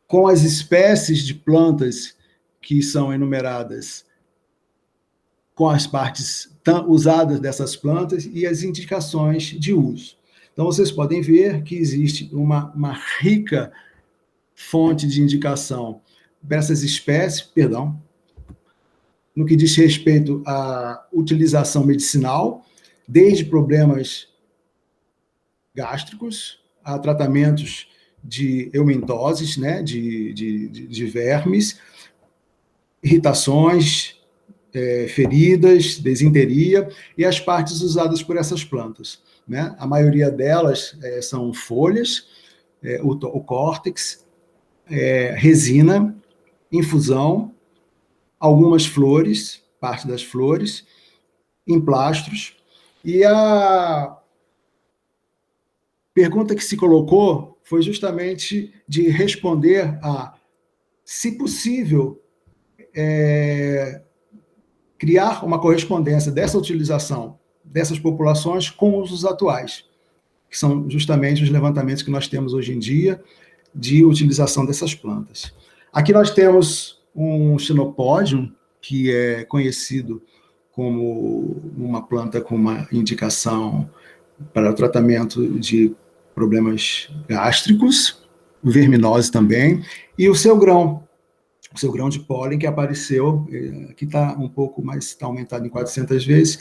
com as espécies de plantas que são enumeradas, com as partes usadas dessas plantas e as indicações de uso. Então, vocês podem ver que existe uma rica fonte de indicação dessas espécies, no que diz respeito à utilização medicinal, desde problemas gástricos a tratamentos de eumentoses, né, de vermes, irritações, feridas, desinteria, e as partes usadas por essas plantas, né? A maioria delas são folhas, o córtex, resina, infusão, algumas flores, parte das flores, emplastros, e a pergunta que se colocou foi justamente de responder a, se possível, criar uma correspondência dessa utilização dessas populações com os usos atuais, que são justamente os levantamentos que nós temos hoje em dia de utilização dessas plantas. Aqui nós temos um Chenopodium, que é conhecido como uma planta com uma indicação para o tratamento de problemas gástricos, verminose também, e o seu grão. o seu grão de pólen que apareceu, aqui está um pouco mais, está aumentado em 400 vezes,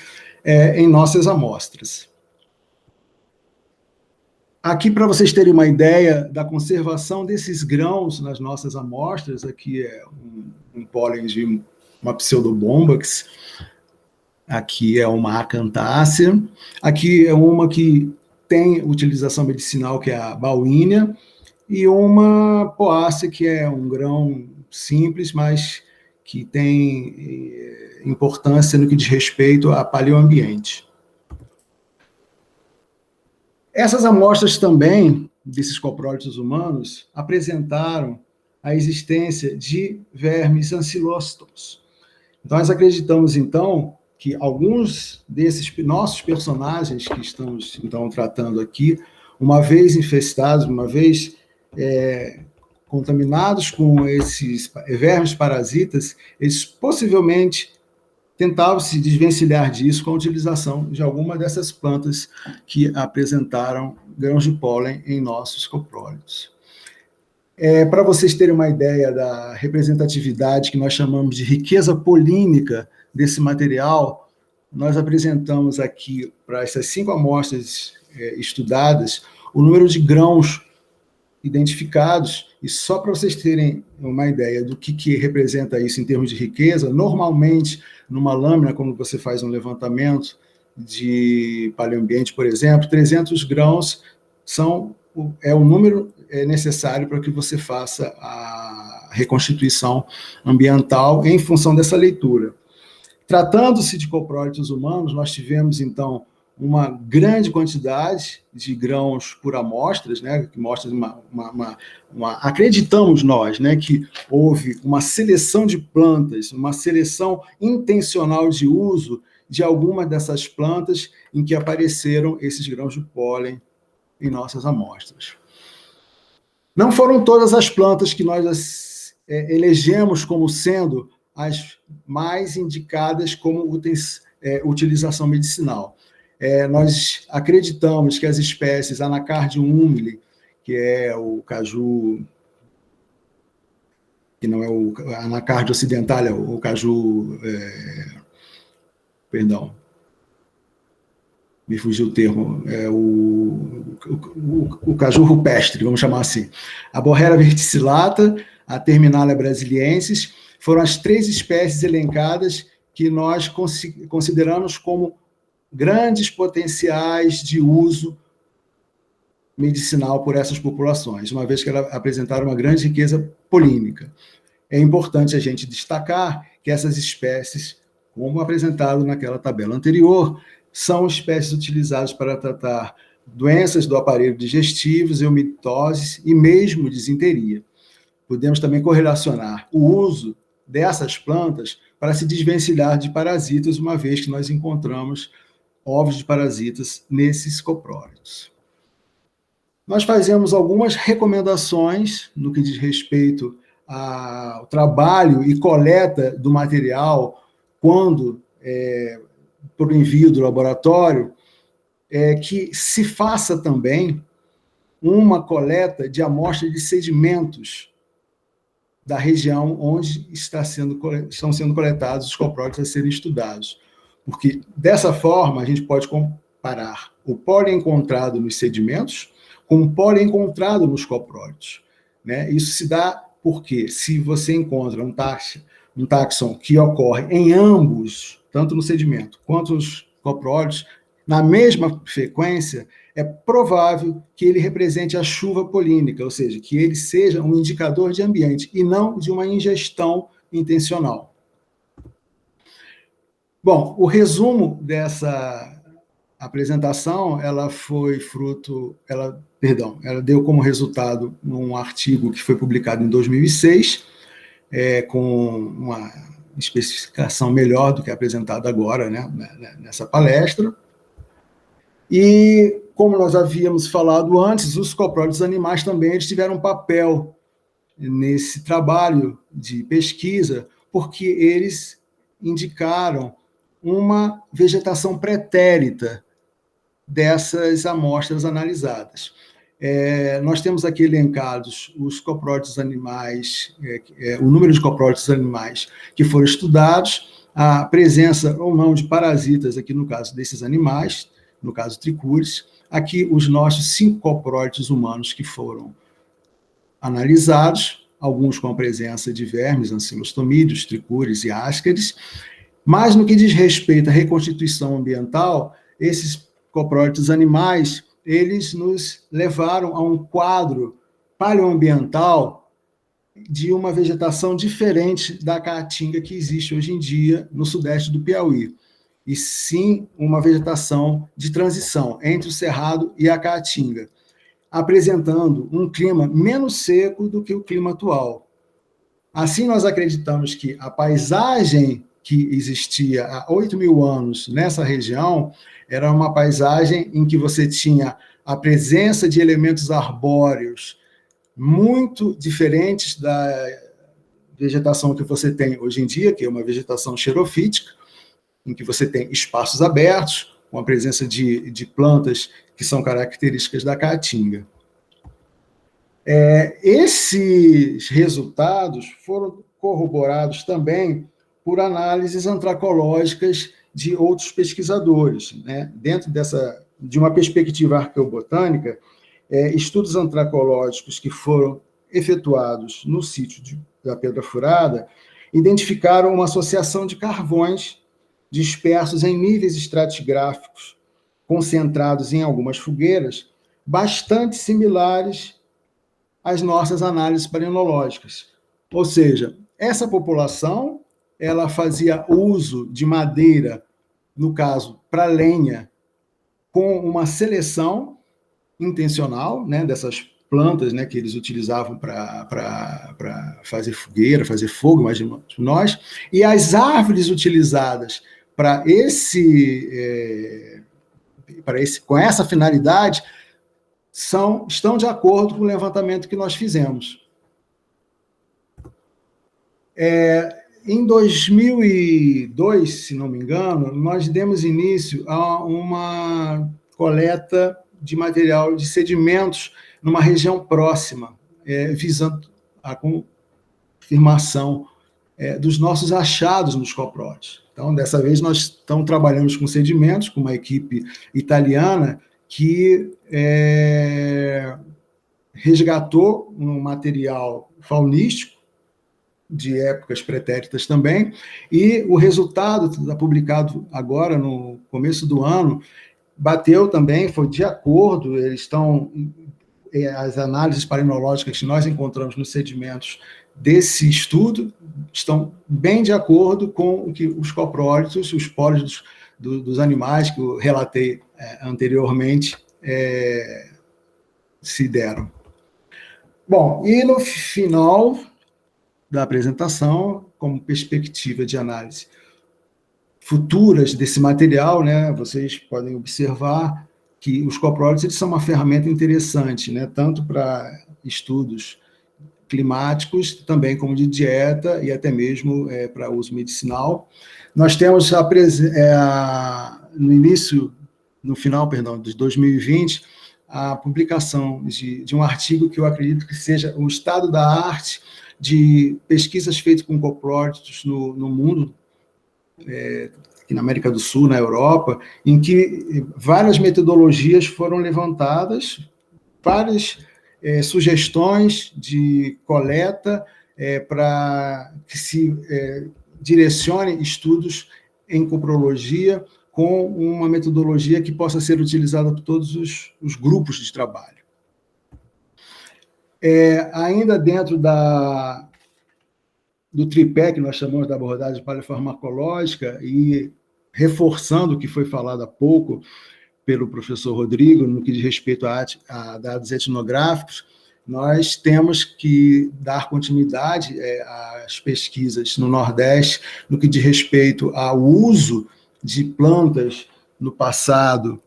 em nossas amostras. Aqui, para vocês terem uma ideia da conservação desses grãos nas nossas amostras, aqui é um pólen de uma Pseudobombax, aqui é uma Acanthaceae, aqui é uma que tem utilização medicinal, que é a Bauhinia, e uma Poácea, que é um grão simples, mas que tem importância no que diz respeito a paleoambiente. Essas amostras também, desses coprólitos humanos, apresentaram a existência de vermes ancilóstomos. Nós acreditamos, então, que alguns desses nossos personagens que estamos, então, tratando aqui, uma vez infestados, uma vez contaminados com esses vermes parasitas, eles possivelmente tentavam se desvencilhar disso com a utilização de alguma dessas plantas que apresentaram grãos de pólen em nossos coprólitos. Para vocês terem uma ideia da representatividade que nós chamamos de riqueza polínica desse material, nós apresentamos aqui, para essas 5 amostras estudadas, o número de grãos identificados, e só para vocês terem uma ideia do que representa isso em termos de riqueza, normalmente, numa lâmina, quando você faz um levantamento de paleoambiente, por exemplo, 300 grãos é o número necessário para que você faça a reconstituição ambiental em função dessa leitura. Tratando-se de coprólitos humanos, nós tivemos, então, uma grande quantidade de grãos por amostras, né, que mostra acreditamos nós, né, que houve uma seleção de plantas, uma seleção intencional de uso de alguma dessas plantas em que apareceram esses grãos de pólen em nossas amostras. Não foram todas as plantas que nós elegemos como sendo as mais indicadas como utilização medicinal. Nós acreditamos que as espécies Anacardium humile, que é o caju, que não é o Anacardium ocidental, é o caju, perdão, me fugiu o termo, o caju rupestre, vamos chamar assim. A Borrera verticillata, a Terminalia brasiliensis, foram as 3 espécies elencadas que nós consideramos como grandes potenciais de uso medicinal por essas populações, uma vez que elas apresentaram uma grande riqueza polínica. É importante a gente destacar que essas espécies, como apresentado naquela tabela anterior, são espécies utilizadas para tratar doenças do aparelho digestivo, eumitoses e mesmo disenteria. Podemos também correlacionar o uso dessas plantas para se desvencilhar de parasitas, uma vez que nós encontramos ovos de parasitas nesses coprólitos. Nós fazemos algumas recomendações no que diz respeito ao trabalho e coleta do material quando para o envio do laboratório, que se faça também uma coleta de amostra de sedimentos da região onde estão sendo coletados os coprólitos a serem estudados. Porque, dessa forma, a gente pode comparar o pólen encontrado nos sedimentos com o pólen encontrado nos coprólitos. Né? Isso se dá porque, se você encontra um táxon que ocorre em ambos, tanto no sedimento quanto nos coprólitos, na mesma frequência, é provável que ele represente a chuva polínica, ou seja, que ele seja um indicador de ambiente e não de uma ingestão intencional. Bom, o resumo dessa apresentação, ela deu como resultado um artigo que foi publicado em 2006, com uma especificação melhor do que apresentada agora, né, nessa palestra. E, como nós havíamos falado antes, os coprólitos animais também eles tiveram um papel nesse trabalho de pesquisa, porque eles indicaram uma vegetação pretérita dessas amostras analisadas. nós temos aqui elencados os coprólitos animais, o número de coprólitos animais que foram estudados, a presença ou não de parasitas, aqui no caso desses animais, no caso tricúris, aqui os nossos 5 coprólitos humanos que foram analisados, alguns com a presença de vermes, ancilostomídeos, tricúris e ascaris, mas no que diz respeito à reconstituição ambiental, esses coprólitos animais, eles nos levaram a um quadro paleoambiental de uma vegetação diferente da caatinga que existe hoje em dia no sudeste do Piauí, e sim uma vegetação de transição entre o cerrado e a caatinga, apresentando um clima menos seco do que o clima atual. Assim, nós acreditamos que a paisagem que existia há 8.000 anos nessa região era uma paisagem em que você tinha a presença de elementos arbóreos muito diferentes da vegetação que você tem hoje em dia, que é uma vegetação xerofítica, em que você tem espaços abertos, com a presença de plantas que são características da caatinga. Esses resultados foram corroborados também por análises antracológicas de outros pesquisadores, né? Dentro de uma perspectiva arqueobotânica, estudos antracológicos que foram efetuados no sítio da Pedra Furada identificaram uma associação de carvões dispersos em níveis estratigráficos, concentrados em algumas fogueiras, bastante similares às nossas análises palinológicas. Ou seja, essa população ela fazia uso de madeira, no caso, para lenha, com uma seleção intencional, né, dessas plantas, né, que eles utilizavam para fazer fogueira, fazer fogo, imaginamos nós, e as árvores utilizadas com essa finalidade estão de acordo com o levantamento que nós fizemos. Em 2002, se não me engano, nós demos início a uma coleta de material de sedimentos numa região próxima, visando a confirmação dos nossos achados nos coprólitos. Então, dessa vez, nós estamos trabalhando com sedimentos, com uma equipe italiana que resgatou um material faunístico de épocas pretéritas também, e o resultado, está publicado agora, no começo do ano, bateu também, foi de acordo, as análises palinológicas que nós encontramos nos sedimentos desse estudo estão bem de acordo com o que os coprólitos, os pólios dos animais que eu relatei anteriormente se deram. Bom, e no final da apresentação, como perspectiva de análise futuras desse material, né, vocês podem observar que os coprólitos eles são uma ferramenta interessante, né, tanto para estudos climáticos, também como de dieta e até mesmo para uso medicinal. Nós temos no final de 2020, a publicação de um artigo que eu acredito que seja o estado da arte de pesquisas feitas com coprólitos no mundo, aqui na América do Sul, na Europa, em que várias metodologias foram levantadas, várias sugestões de coleta para que se direcione estudos em coprologia com uma metodologia que possa ser utilizada por todos os grupos de trabalho. Ainda dentro do tripé que nós chamamos da abordagem paleofarmacológica e reforçando o que foi falado há pouco pelo professor Rodrigo, no que diz respeito a dados etnográficos, nós temos que dar continuidade às pesquisas no Nordeste, no que diz respeito ao uso de plantas no passado,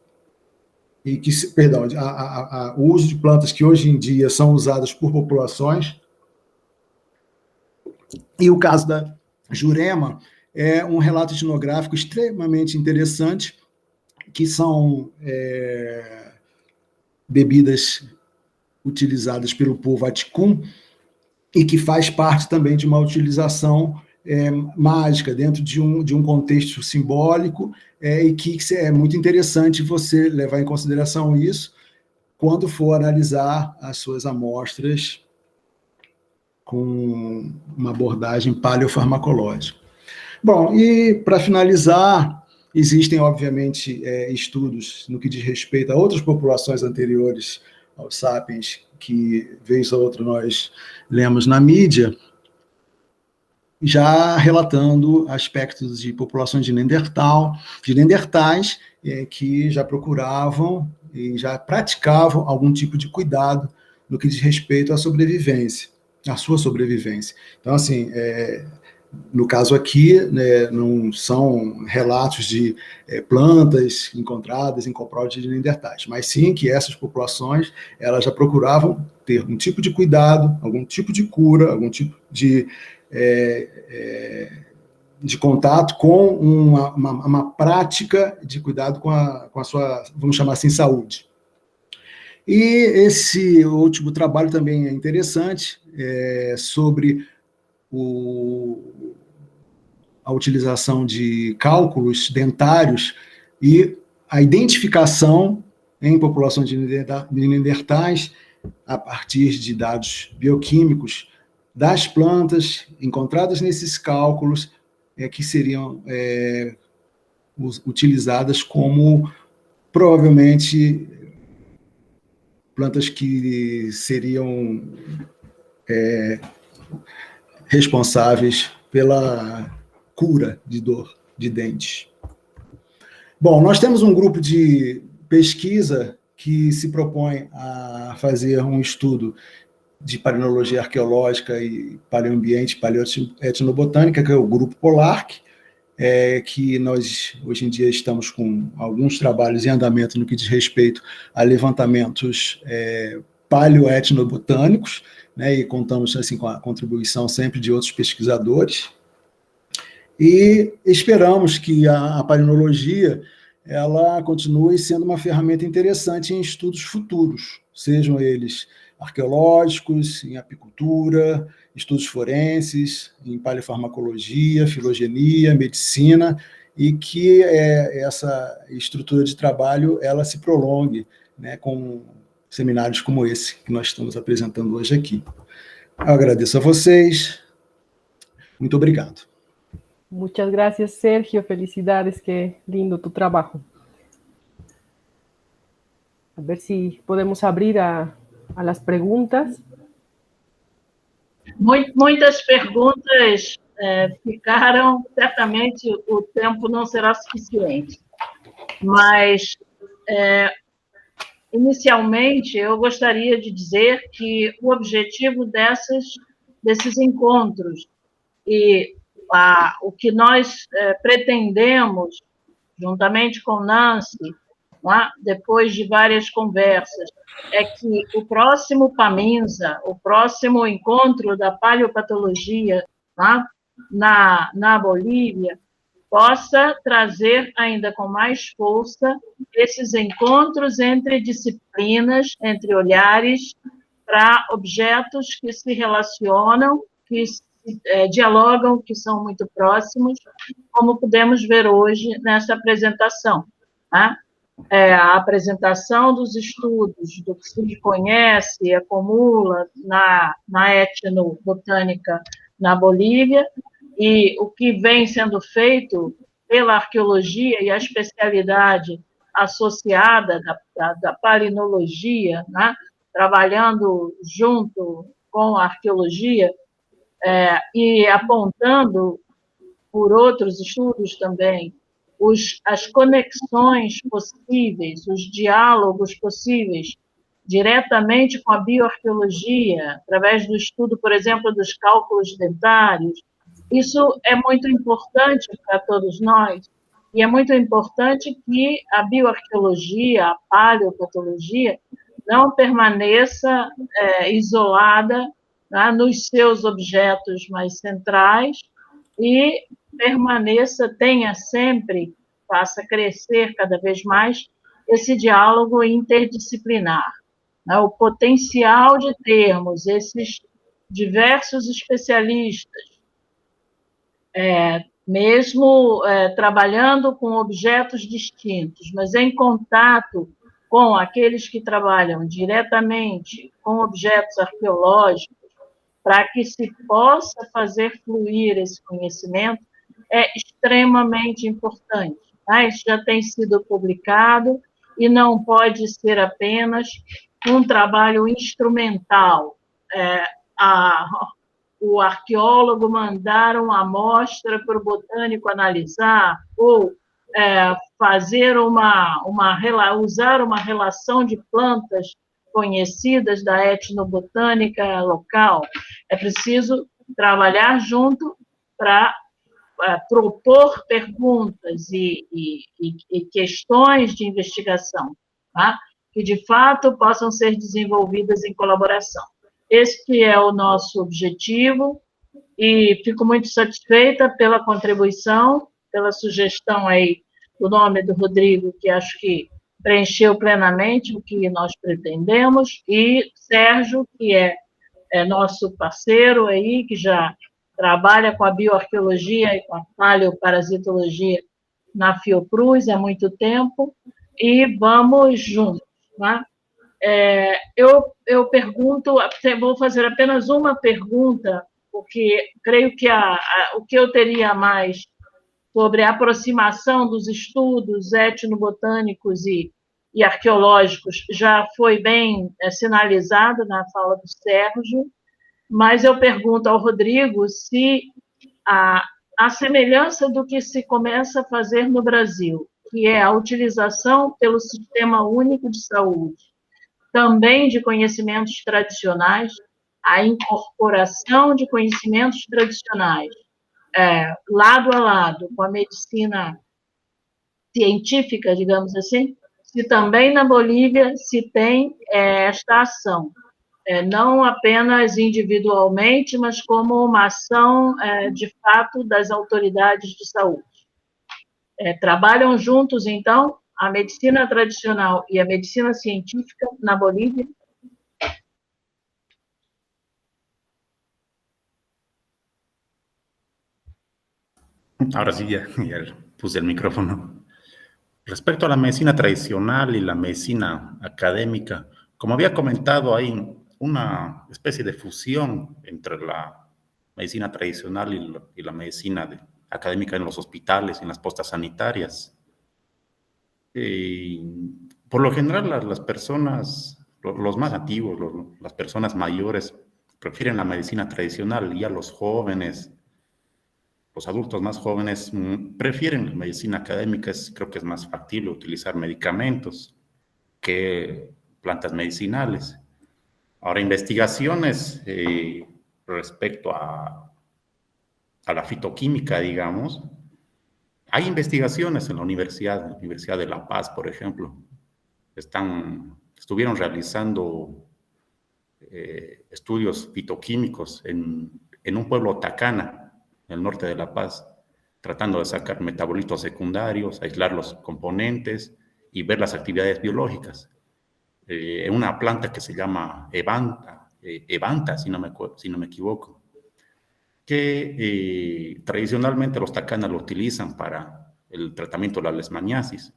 o uso de plantas que hoje em dia são usadas por populações. E o caso da Jurema é um relato etnográfico extremamente interessante, que são bebidas utilizadas pelo povo Aticum, e que faz parte também de uma utilização mágica, dentro de um contexto simbólico, e que é muito interessante você levar em consideração isso quando for analisar as suas amostras com uma abordagem paleofarmacológica. Bom, e para finalizar, existem, obviamente, estudos no que diz respeito a outras populações anteriores aos sapiens, que, vez ou outra, nós lemos na mídia, já relatando aspectos de populações de Neandertais, que já procuravam e já praticavam algum tipo de cuidado no que diz respeito à sobrevivência, à sua sobrevivência. Então, assim, no caso aqui, né, não são relatos de plantas encontradas em copróide de Neandertais, mas sim que essas populações elas já procuravam ter um tipo de cuidado, algum tipo de cura, algum tipo de contato com uma prática de cuidado com a sua, vamos chamar assim, saúde. E esse último trabalho também é interessante, sobre a utilização de cálculos dentários e a identificação em populações de Neandertais a partir de dados bioquímicos das plantas encontradas nesses cálculos, que seriam utilizadas como, provavelmente, plantas que seriam responsáveis pela cura de dor de dentes. Bom, nós temos um grupo de pesquisa que se propõe a fazer um estudo de paleontologia arqueológica e paleoambiente, paleoetnobotânica, que é o Grupo POLARC, que nós, hoje em dia, estamos com alguns trabalhos em andamento no que diz respeito a levantamentos paleoetnobotânicos, né, e contamos assim, com a contribuição sempre de outros pesquisadores, e esperamos que a paleontologia ela continue sendo uma ferramenta interessante em estudos futuros, sejam eles arqueológicos, em apicultura, estudos forenses, em paleofarmacologia, filogenia, medicina, e que essa estrutura de trabalho ela se prolongue, né, com seminários como esse que nós estamos apresentando hoje aqui. Eu agradeço a vocês. Muito obrigado. Muchas gracias, Sergio. Felicidades, qué lindo tu trabajo. A ver si podemos abrir a las preguntas. Muitas perguntas ficaram, certamente o tempo não será suficiente, mas, inicialmente, eu gostaria de dizer que o objetivo desses encontros e o que nós pretendemos, juntamente com Nancy, depois de várias conversas, é que o próximo PAMINSA, o próximo encontro da paleopatologia na Bolívia, possa trazer ainda com mais força esses encontros entre disciplinas, entre olhares, para objetos que se relacionam, que dialogam, que são muito próximos, como podemos ver hoje nessa apresentação. A apresentação dos estudos, do que se conhece, acumula na etnobotânica na Bolívia, e o que vem sendo feito pela arqueologia e a especialidade associada da palinologia, trabalhando junto com a arqueologia, e apontando por outros estudos também as conexões possíveis, os diálogos possíveis diretamente com a bioarqueologia, através do estudo, por exemplo, dos cálculos dentários. Isso é muito importante para todos nós, e é muito importante que a bioarqueologia, a paleopatologia, não permaneça isolada nos seus objetos mais centrais e tenha sempre, faça crescer cada vez mais esse diálogo interdisciplinar. né, o potencial de termos esses diversos especialistas, mesmo trabalhando com objetos distintos, mas em contato com aqueles que trabalham diretamente com objetos arqueológicos, para que se possa fazer fluir esse conhecimento, é extremamente importante. Tá? Isso já tem sido publicado e não pode ser apenas um trabalho instrumental. O arqueólogo mandar uma amostra para o botânico analisar, ou fazer usar uma relação de plantas conhecidas da etnobotânica local. É preciso trabalhar junto para propor perguntas e questões de investigação, tá? Que, de fato, possam ser desenvolvidas em colaboração. Este é o nosso objetivo e fico muito satisfeita pela contribuição, pela sugestão aí do nome do Rodrigo, que acho que preencheu plenamente o que nós pretendemos, e Sérgio, que é nosso parceiro aí, que já trabalha com a bioarqueologia e com a paleoparasitologia na Fiocruz há muito tempo, e vamos juntos, tá? Eu pergunto, vou fazer apenas uma pergunta, porque creio que o que eu teria mais sobre a aproximação dos estudos etnobotânicos e arqueológicos já foi bem sinalizado na fala do Sérgio, mas eu pergunto ao Rodrigo se a semelhança do que se começa a fazer no Brasil, que é a utilização pelo Sistema Único de Saúde, também de conhecimentos tradicionais, a incorporação de conhecimentos tradicionais, lado a lado com a medicina científica, digamos assim, se também na Bolívia se tem esta ação, não apenas individualmente, mas como uma ação, de fato, das autoridades de saúde. Trabalham juntos, então, a medicina tradicional e a medicina científica na Bolívia? Ahora sí, ya puse el micrófono. Respecto a la medicina tradicional y la medicina académica, como había comentado, hay una especie de fusión entre la medicina tradicional y la medicina académica en los hospitales y en las postas sanitarias. Por lo general, las personas, los más antiguos, las personas mayores, prefieren la medicina tradicional, y ya los jóvenes, los adultos más jóvenes prefieren la medicina académica. Creo que es más factible utilizar medicamentos que plantas medicinales. Ahora, investigaciones respecto a la fitoquímica, digamos, hay investigaciones en la Universidad de La Paz, por ejemplo. Estuvieron realizando estudios fitoquímicos en un pueblo Tacana, en el norte de La Paz, tratando de sacar metabolitos secundarios, aislar los componentes y ver las actividades biológicas. En una planta que se llama Evanta, si no me equivoco, que tradicionalmente los tacanas lo utilizan para el tratamiento de la leishmaniasis.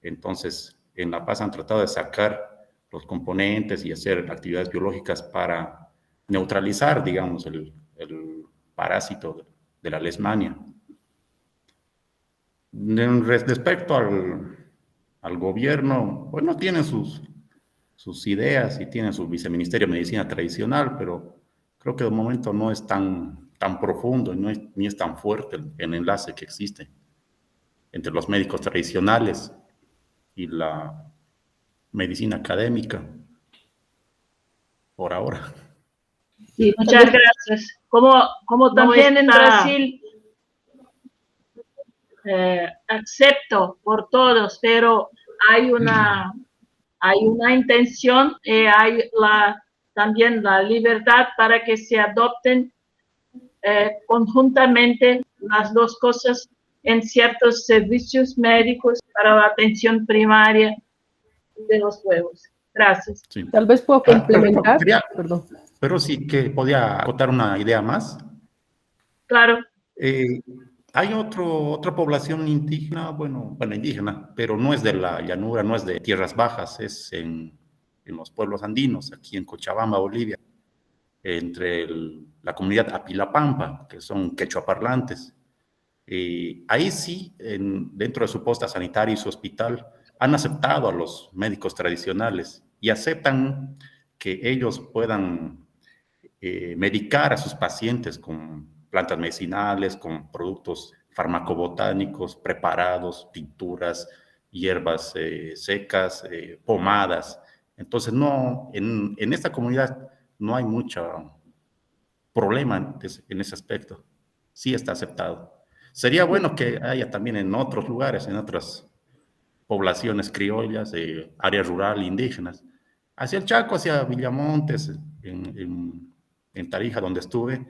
Entonces, en La Paz han tratado de sacar los componentes y hacer actividades biológicas para neutralizar, digamos, el parásito de la leishmania. Respecto al gobierno, bueno, tienen sus ideas y tienen su viceministerio de medicina tradicional, pero creo que de momento no es tan profundo y ni es tan fuerte el enlace que existe entre los médicos tradicionales y la medicina académica, por ahora. Sí, muchas gracias. Como también en Brasil, acepto por todos, pero hay una intención y hay también la libertad para que se adopten conjuntamente las dos cosas en ciertos servicios médicos para la atención primaria de los pueblos. Gracias. Sí. Tal vez puedo complementar. Perdón. Pero sí que podía acotar una idea más. Claro. Hay otra población indígena, bueno, indígena, pero no es de la llanura, no es de tierras bajas, es en los pueblos andinos, aquí en Cochabamba, Bolivia, entre la comunidad Apilapampa, que son quechuaparlantes. Ahí sí, dentro de su posta sanitaria y su hospital, han aceptado a los médicos tradicionales y aceptan que ellos puedan medicar a sus pacientes con plantas medicinales, con productos farmacobotánicos preparados, tinturas, hierbas secas, pomadas. Entonces, no, en esta comunidad no hay mucho problema en ese aspecto. Sí está aceptado. Sería bueno que haya también en otros lugares, en otras poblaciones criollas, área rural, indígenas. Hacia el Chaco, hacia Villamontes, en Tarija, donde estuve,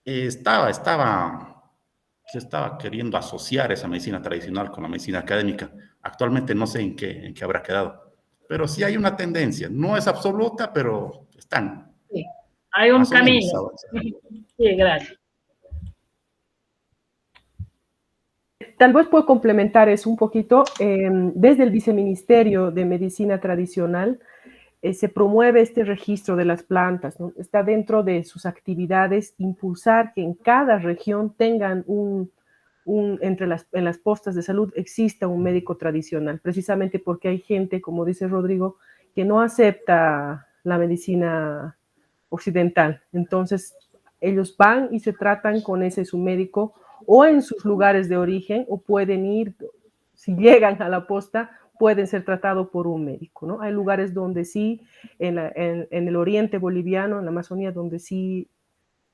se estaba queriendo asociar esa medicina tradicional con la medicina académica. Actualmente no sé en qué habrá quedado. Pero sí hay una tendencia. No es absoluta, pero están. Sí, hay un camino. Sí, gracias. Tal vez puedo complementar eso un poquito. Desde el Viceministerio de Medicina Tradicional se promueve este registro de las plantas, ¿no? Está dentro de sus actividades impulsar que en cada región tengan en las postas de salud exista un médico tradicional, precisamente porque hay gente, como dice Rodrigo, que no acepta la medicina occidental. Entonces, ellos van y se tratan con su médico o en sus lugares de origen, o pueden ir, si llegan a la posta, pueden ser tratados por un médico, ¿no? Hay lugares donde sí, en el oriente boliviano, en la Amazonía, donde sí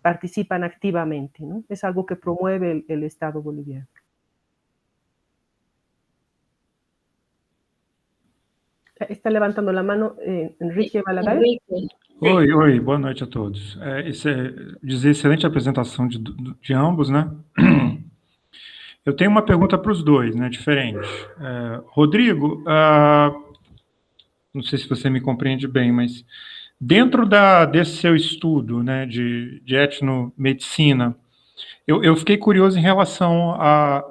participan activamente, ¿no? Es algo que promueve el Estado boliviano. Está levantando la mano Enrique Valadares. Oi, boa noite a todos. Dizer excelente apresentação de ambos, né? Eu tenho uma pergunta para os dois, né, diferente. Rodrigo, não sei se você me compreende bem, mas dentro desse seu estudo, né, de etnomedicina, eu fiquei curioso em relação a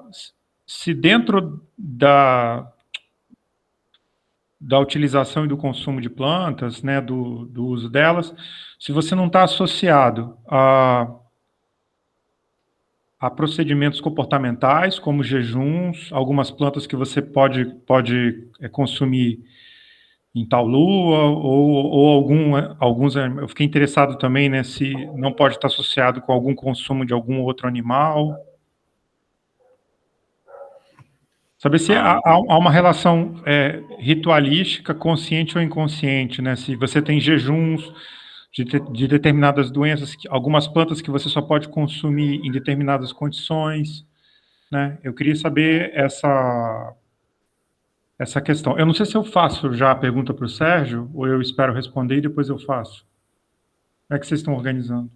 se dentro da utilização e do consumo de plantas, né, do uso delas, se você não está associado a procedimentos comportamentais, como jejuns, algumas plantas que você pode consumir em tal lua, ou alguns, eu fiquei interessado também, né, se não pode estar associado com algum consumo de algum outro animal. Saber se há uma relação ritualística, consciente ou inconsciente, né? Se você tem jejuns de determinadas doenças, algumas plantas que você só pode consumir em determinadas condições, né? Eu queria saber essa questão. Eu não sei se eu faço já a pergunta para o Sérgio, ou eu espero responder e depois eu faço. Como é que vocês estão organizando?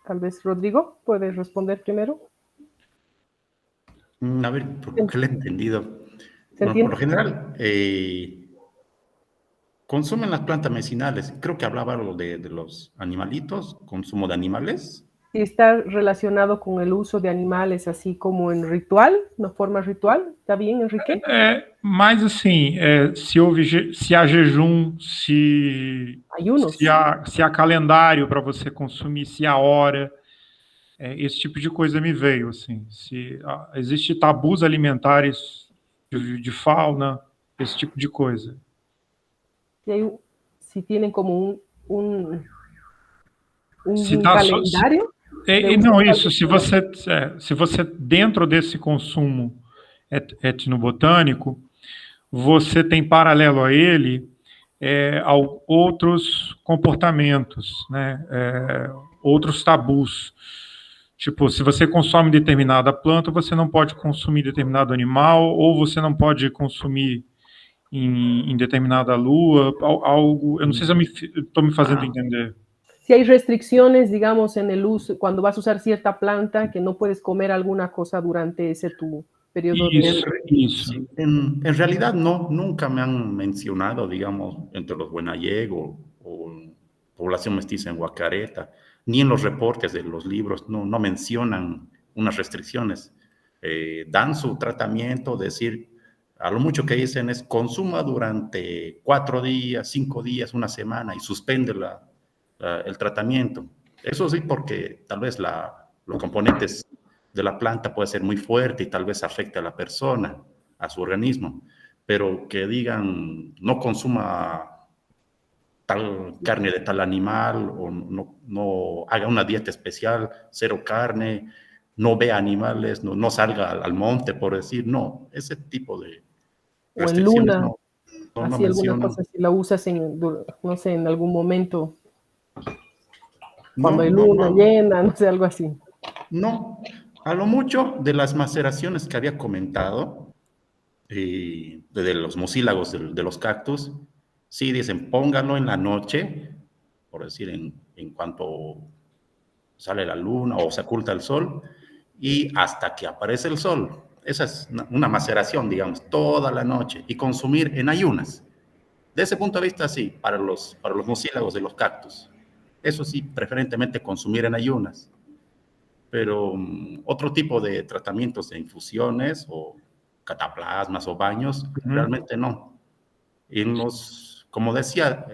Talvez Rodrigo pode responder primeiro. A ver, porque lo he entendido. Bueno, por lo general, consumen las plantas medicinales. Creo que hablaba algo de los animalitos, consumo de animales. Y está relacionado con el uso de animales, así como en ritual, una forma ritual. ¿Está bien, Enrique? Mas assim, se há jejum, se há calendário para você consumir, se há hora, esse tipo de coisa me veio, assim. Se existe tabus alimentares de fauna, esse tipo de coisa. Se tienen como un tá calendário? Não, isso, se você dentro desse consumo etnobotânico, você tem paralelo a ele outros comportamentos, né? Outros tabus. Tipo, se você consome determinada planta, você não pode consumir determinado animal, ou você não pode consumir em determinada lua, algo... Eu não sei se eu estou me fazendo entender. Si hay restricciones, digamos, en el uso, cuando vas a usar cierta planta, que no puedes comer alguna cosa durante ese tu periodo de... Isso. Sí, en realidad no, nunca me han mencionado, digamos, entre los Buenayego o población mestiza en Guacareta, ni en los reportes de los libros, no mencionan unas restricciones. Dan su tratamiento, decir, a lo mucho que dicen es consuma durante 4 días, 5 días, una semana y suspende el tratamiento. Eso sí, porque tal vez los componentes de la planta puede ser muy fuerte y tal vez afecte a la persona, a su organismo, pero que digan no consuma tal carne de tal animal o no haga una dieta especial, cero carne, no vea animales, no salga al monte, por decir, no, ese tipo de O en restricciones luna, no así alguna menciono. cosa, si la usas no sé, en algún momento, cuando No, hay no, luna no. llena, no sé, algo así. No, a lo mucho de las maceraciones que había comentado, de los mucílagos de los cactus, sí dicen pónganlo en la noche, por decir, en cuanto sale la luna o se oculta el sol, y hasta que aparece el sol. Esa es una maceración, digamos, toda la noche, y consumir en ayunas. De ese punto de vista, sí, para los mucílagos de los cactus. Eso sí, preferentemente consumir en ayunas. Pero otro tipo de tratamientos de infusiones o cataplasmas o baños, realmente no. Como decía,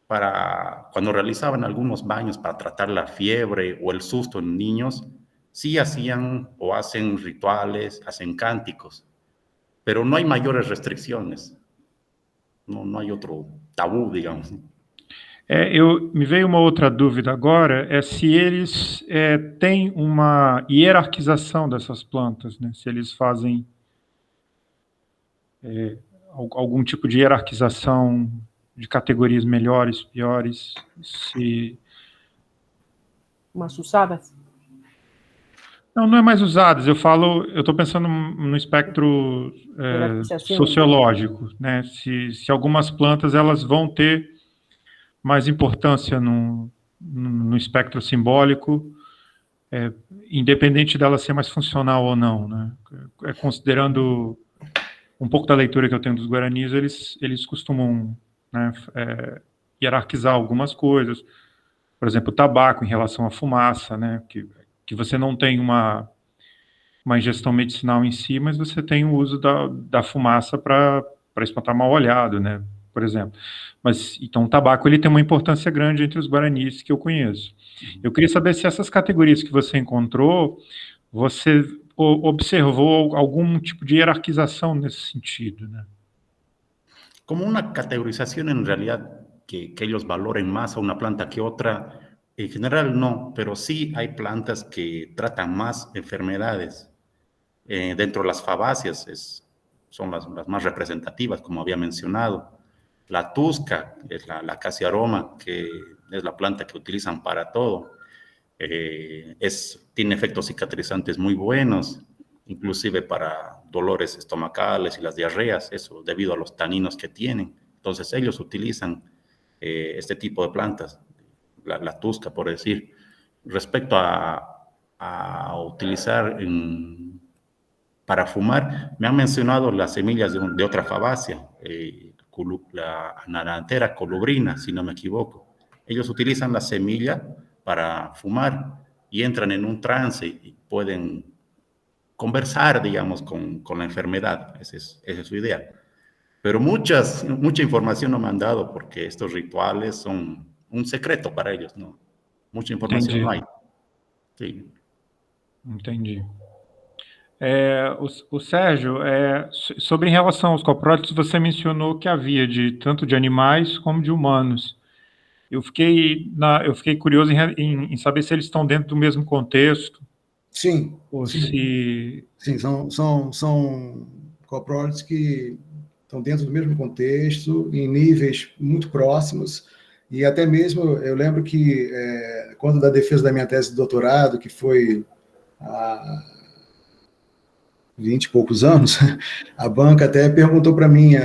cuando realizaban algunos baños para tratar la fiebre o el susto en niños, sí hacían o hacen rituales, hacen cánticos, pero no hay mayores restricciones, no hay outro tabú, digamos. Me veio uma outra dúvida agora, se eles têm uma hierarquização dessas plantas, né? Se eles fazem algum tipo de hierarquização de categorias melhores, piores, se... Más usadas. Não é mais usadas, eu estou pensando no espectro sociológico, né? Se algumas plantas elas vão ter mais importância no espectro simbólico, independente dela ser mais funcional ou não, né? Considerando um pouco da leitura que eu tenho dos guaranis, eles costumam, né, hierarquizar algumas coisas, por exemplo, o tabaco em relação à fumaça, né, que você não tem uma ingestão medicinal em si, mas você tem o uso da fumaça para espantar mal-olhado, né, por exemplo. Mas, então, o tabaco ele tem uma importância grande entre os guaranis que eu conheço. Eu queria saber se essas categorias que você encontrou, você observou algum tipo de hierarquização nesse sentido, né? Como una categorización en realidad que ellos valoren más a una planta que otra, en general no, pero sí hay plantas que tratan más enfermedades. Dentro de las fabáceas son las más representativas, como había mencionado. La tusca es la acacia aroma, que es la planta que utilizan para todo. Tiene efectos cicatrizantes muy buenos, inclusive para dolores estomacales y las diarreas, eso debido a los taninos que tienen. Entonces ellos utilizan este tipo de plantas, la tusca, por decir. Respecto a utilizar para fumar, me han mencionado las semillas de otra fabácea, la Anarantera colubrina, si no me equivoco. Ellos utilizan la semilla para fumar y entran en un trance y pueden conversar, digamos, con la enfermedad. Esa es su idea. Pero mucha información no me han dado porque estos rituales son un secreto para ellos, ¿no? Mucha información no hay. Sí. Entendi. O Sérgio, sobre em relação aos coprólitos, você mencionou que havia tanto de animais como de humanos. Eu fiquei curioso em saber se eles estão dentro do mesmo contexto. Sim. Ou sim, são coprólitos que estão dentro do mesmo contexto, em níveis muito próximos, e até mesmo eu lembro que quando da defesa da minha tese de doutorado, que foi há 20 e poucos anos, a banca até perguntou para mim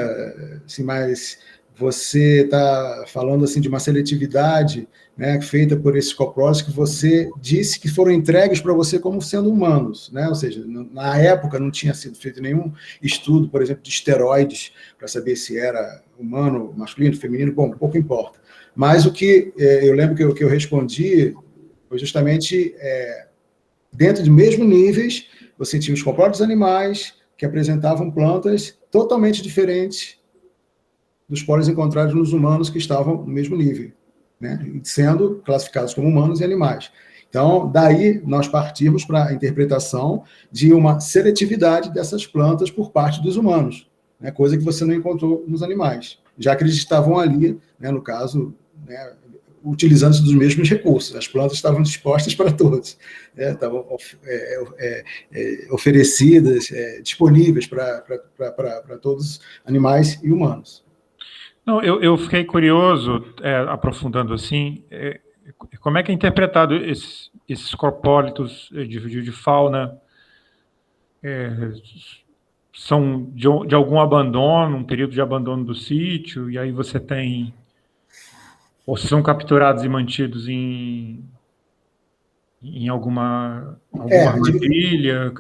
assim, mas você está falando assim de uma seletividade, né, feita por esses coprólitos que você disse que foram entregues para você como sendo humanos, né? Ou seja, na época não tinha sido feito nenhum estudo, por exemplo, de esteroides para saber se era humano, masculino, feminino, bom, pouco importa. Mas o que eu lembro que eu respondi foi justamente dentro de mesmo níveis, você tinha os coprólitos animais que apresentavam plantas totalmente diferentes dos pólenes encontrados nos humanos que estavam no mesmo nível, né? Sendo classificados como humanos e animais. Então, daí nós partimos para a interpretação de uma seletividade dessas plantas por parte dos humanos, né? Coisa que você não encontrou nos animais, já que eles estavam ali, né, no caso, né, utilizando-se dos mesmos recursos. As plantas estavam dispostas para todos, né? Estavam oferecidas, disponíveis para todos, animais e humanos. Não, eu fiquei curioso, aprofundando assim, como é que é interpretado esses copólitos de fauna, são de algum abandono, um período de abandono do sítio, e aí você tem, ou são capturados e mantidos em alguma trilha?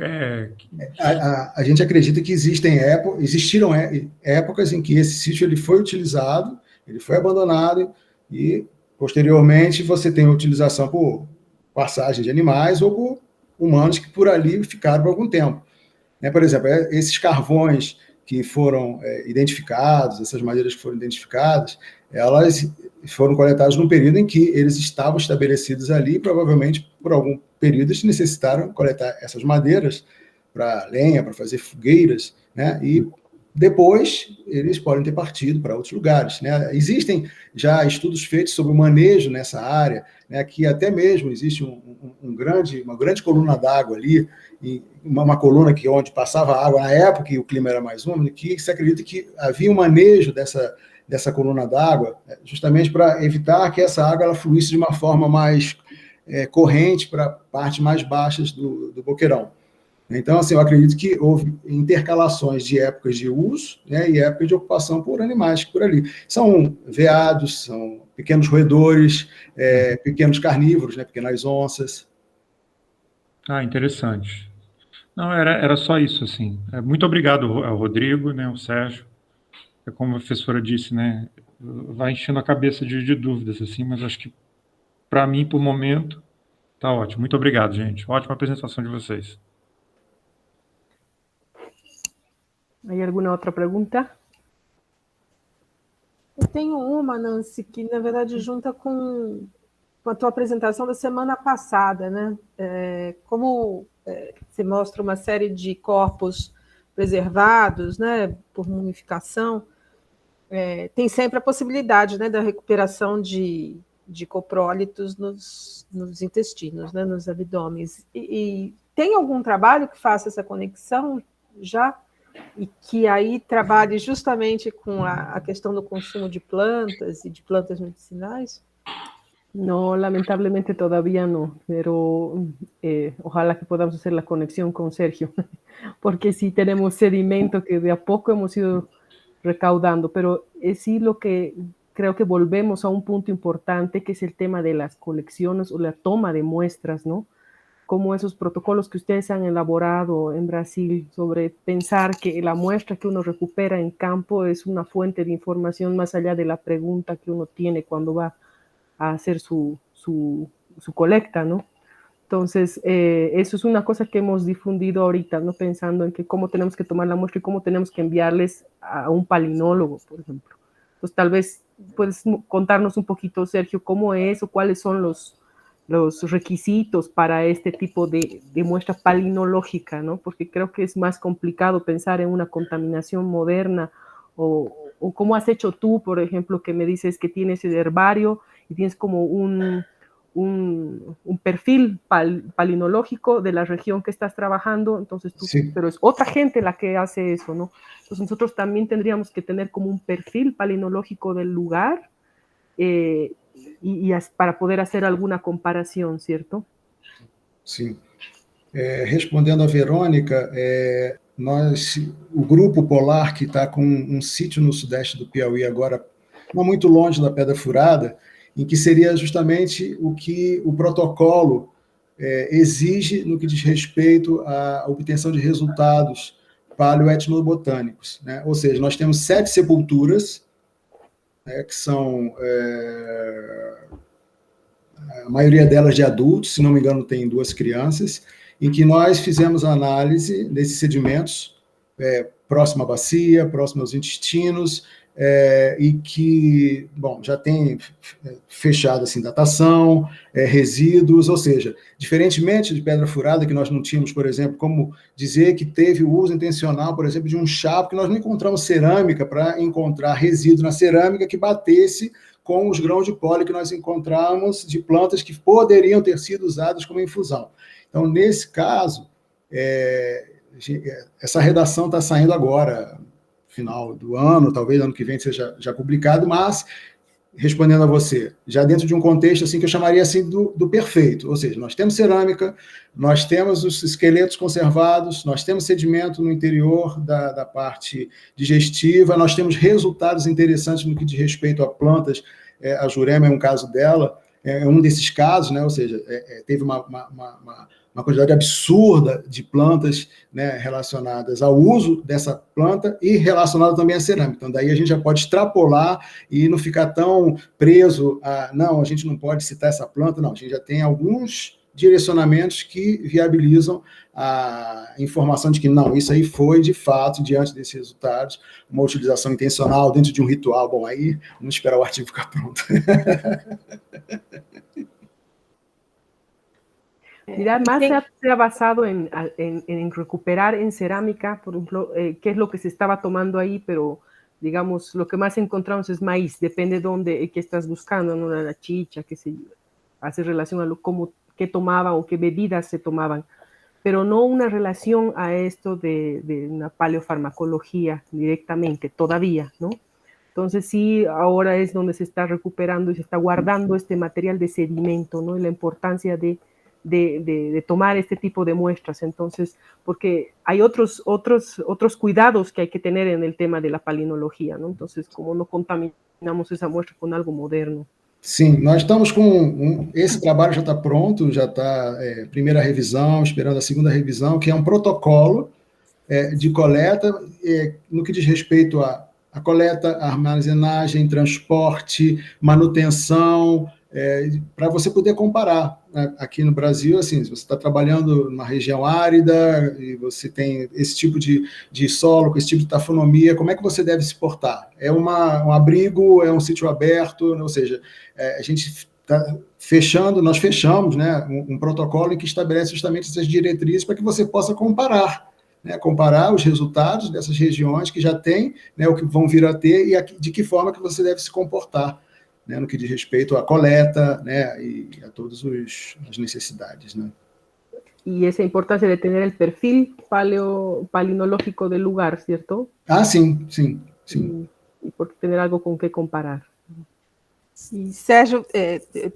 A gente acredita que existiram épocas em que esse sítio ele foi utilizado, ele foi abandonado, e posteriormente você tem a utilização por passagem de animais ou por humanos que por ali ficaram por algum tempo. Por exemplo, esses carvões que foram identificados, essas madeiras que foram identificadas, elas foram coletadas num período em que eles estavam estabelecidos ali, provavelmente por algum período eles necessitaram coletar essas madeiras para lenha, para fazer fogueiras, né? E depois eles podem ter partido para outros lugares, né? Existem já estudos feitos sobre o manejo nessa área, né? Que até mesmo existe uma grande coluna d'água ali, e uma coluna onde passava água na época e o clima era mais úmido, que se acredita que havia um manejo dessa coluna d'água, justamente para evitar que essa água ela fluísse de uma forma mais corrente para partes mais baixas do boqueirão. Então, assim, eu acredito que houve intercalações de épocas de uso, né, e épocas de ocupação por animais por ali. São veados, são pequenos roedores, pequenos carnívoros, né, pequenas onças. Interessante. Não, era só isso, assim. Muito obrigado ao Rodrigo, né, ao Sérgio. Como a professora disse, né, vai enchendo a cabeça de dúvidas, assim, mas acho que, para mim, por momento, tá ótimo. Muito obrigado, gente. Ótima apresentação de vocês. ¿Hay alguna outra pergunta? Eu tenho uma, Nancy, que na verdade junta com a tua apresentação da semana passada, né? Como você mostra uma série de corpos preservados, né, por mumificação, tem sempre a possibilidade, né, da recuperação de coprólitos nos intestinos, né, nos abdômenes. E tem algum trabalho que faça essa conexão já? E que aí trabalhe justamente com a questão do consumo de plantas e de plantas medicinais? No, lamentablemente todavía no, pero ojalá que podamos hacer la conexión con Sergio, porque sí tenemos sedimento que de a poco hemos ido recaudando, pero sí lo que creo que volvemos a un punto importante, que es el tema de las colecciones o la toma de muestras, ¿no? Como esos protocolos que ustedes han elaborado en Brasil sobre pensar que la muestra que uno recupera en campo es una fuente de información más allá de la pregunta que uno tiene cuando va a hacer su colecta, ¿no? Entonces, eso es una cosa que hemos difundido ahorita, ¿no? Pensando en que cómo tenemos que tomar la muestra y cómo tenemos que enviarles a un palinólogo, por ejemplo. Entonces, tal vez puedes contarnos un poquito, Sergio, cómo es o cuáles son los requisitos para este tipo de muestra palinológica, ¿no? Porque creo que es más complicado pensar en una contaminación moderna, o cómo has hecho tú, por ejemplo, que me dices que tienes el herbario y tienes como un perfil palinológico de la región que estás trabajando, entonces tú, sí. Pero es otra gente la que hace eso, ¿no? Entonces nosotros también tendríamos que tener como un perfil palinológico del lugar, y para poder hacer alguna comparação, certo? Sim. Respondendo a Verônica, o Grupo Polar, que está com um sítio no sudeste do Piauí agora, não muito longe da pedra furada, em que seria justamente o que o protocolo exige no que diz respeito à obtenção de resultados paleoetnobotânicos, né? Ou seja, nós temos 7 sepulturas, né, que são, a maioria delas de adultos, se não me engano tem 2 crianças, em que nós fizemos análise desses sedimentos, próximo à bacia, próximo aos intestinos, e que, bom, já tem fechado assim, datação, resíduos, ou seja, diferentemente de pedra furada, que nós não tínhamos, por exemplo, como dizer que teve o uso intencional, por exemplo, de um chá, porque nós não encontramos cerâmica para encontrar resíduo na cerâmica que batesse com os grãos de pólen que nós encontramos de plantas que poderiam ter sido usadas como infusão. Então, nesse caso, essa redação está saindo agora, final do ano, talvez ano que vem seja já publicado, mas, respondendo a você, já dentro de um contexto assim que eu chamaria assim do perfeito, ou seja, nós temos cerâmica, nós temos os esqueletos conservados, nós temos sedimento no interior da parte digestiva, nós temos resultados interessantes no que diz respeito a plantas, a jurema é um caso dela, é um desses casos, né? Ou seja, teve uma quantidade absurda de plantas, né, relacionadas ao uso dessa planta e relacionada também à cerâmica. Então, daí a gente já pode extrapolar e não ficar tão preso a, não, a gente não pode citar essa planta, não, a gente já tem alguns direcionamentos que viabilizam a informação de que, não, isso aí foi, de fato, diante desses resultados, uma utilização intencional dentro de um ritual. Bom, aí vamos esperar o artigo ficar pronto. Mira, más se ha basado en recuperar en cerámica, por ejemplo, qué es lo que se estaba tomando ahí, pero digamos, lo que más encontramos es maíz, depende de dónde, qué estás buscando, ¿no? La chicha, que se hace relación a qué tomaban o qué bebidas se tomaban, pero no una relación a esto de una paleofarmacología directamente, todavía, ¿no? Entonces sí, ahora es donde se está recuperando y se está guardando este material de sedimento, ¿no? Y la importancia de tomar este tipo de muestras. Entonces, porque hay otros cuidados que hay que tener en el tema de la palinología, ¿no? Entonces, como no contaminamos esa muestra con algo moderno. Sim, nós estamos com esse trabalho já está pronto, já está primeira revisão, esperando a segunda revisão, que é um protocolo de coleta no que diz respeito à coleta, armazenagem, transporte, manutenção, para você poder comparar. Aqui no Brasil, assim, se você está trabalhando numa região árida e você tem esse tipo de solo, com esse tipo de tafonomia, como é que você deve se portar? É um abrigo, é um sítio aberto, ou seja, a gente está fechando, nós fechamos, né, um protocolo em que estabelece justamente essas diretrizes para que você possa comparar, né, comparar os resultados dessas regiões que já têm, né, o que vão vir a ter e de que forma que você deve se comportar, né, no que diz respeito à coleta, né, e a todas as necessidades, né. Y esa importancia de tener el perfil palinológico del lugar, ¿cierto? Ah, sim, sim, sim. Y por tener algo con que comparar. E, Sérgio,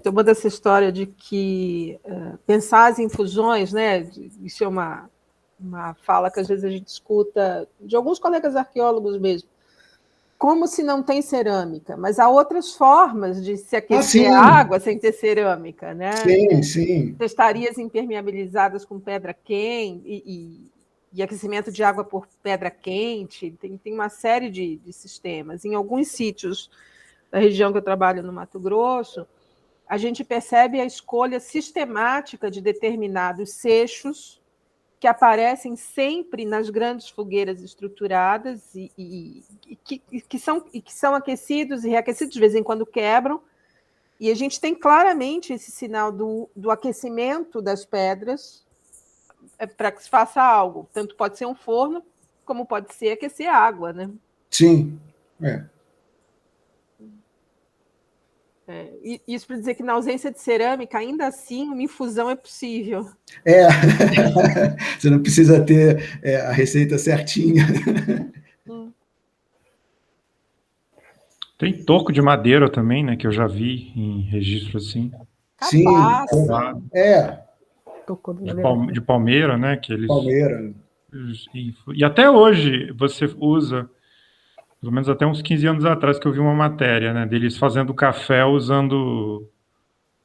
tomando essa história de que pensar as infusões, né, isso é uma fala que às vezes a gente escuta de alguns colegas arqueólogos mesmo, como se não tem cerâmica, mas há outras formas de se aquecer a água sem ter cerâmica, né? Sim, sim. Testarias impermeabilizadas com pedra quente e aquecimento de água por pedra quente, tem uma série de sistemas. Em alguns sítios da região que eu trabalho no Mato Grosso, a gente percebe a escolha sistemática de determinados seixos que aparecem sempre nas grandes fogueiras estruturadas e que são aquecidos e reaquecidos, de vez em quando quebram, e a gente tem claramente esse sinal do aquecimento das pedras para que se faça algo. Tanto pode ser um forno, como pode ser aquecer a água, né? Sim, Isso para dizer que na ausência de cerâmica, ainda assim, uma infusão é possível. Você não precisa ter a receita certinha. Tem toco de madeira também, né, que eu já vi em registro assim. Sim, de palmeira, né, que eles... Palmeira. E até hoje você usa pelo menos até uns 15 anos atrás, que eu vi uma matéria, né, deles fazendo café usando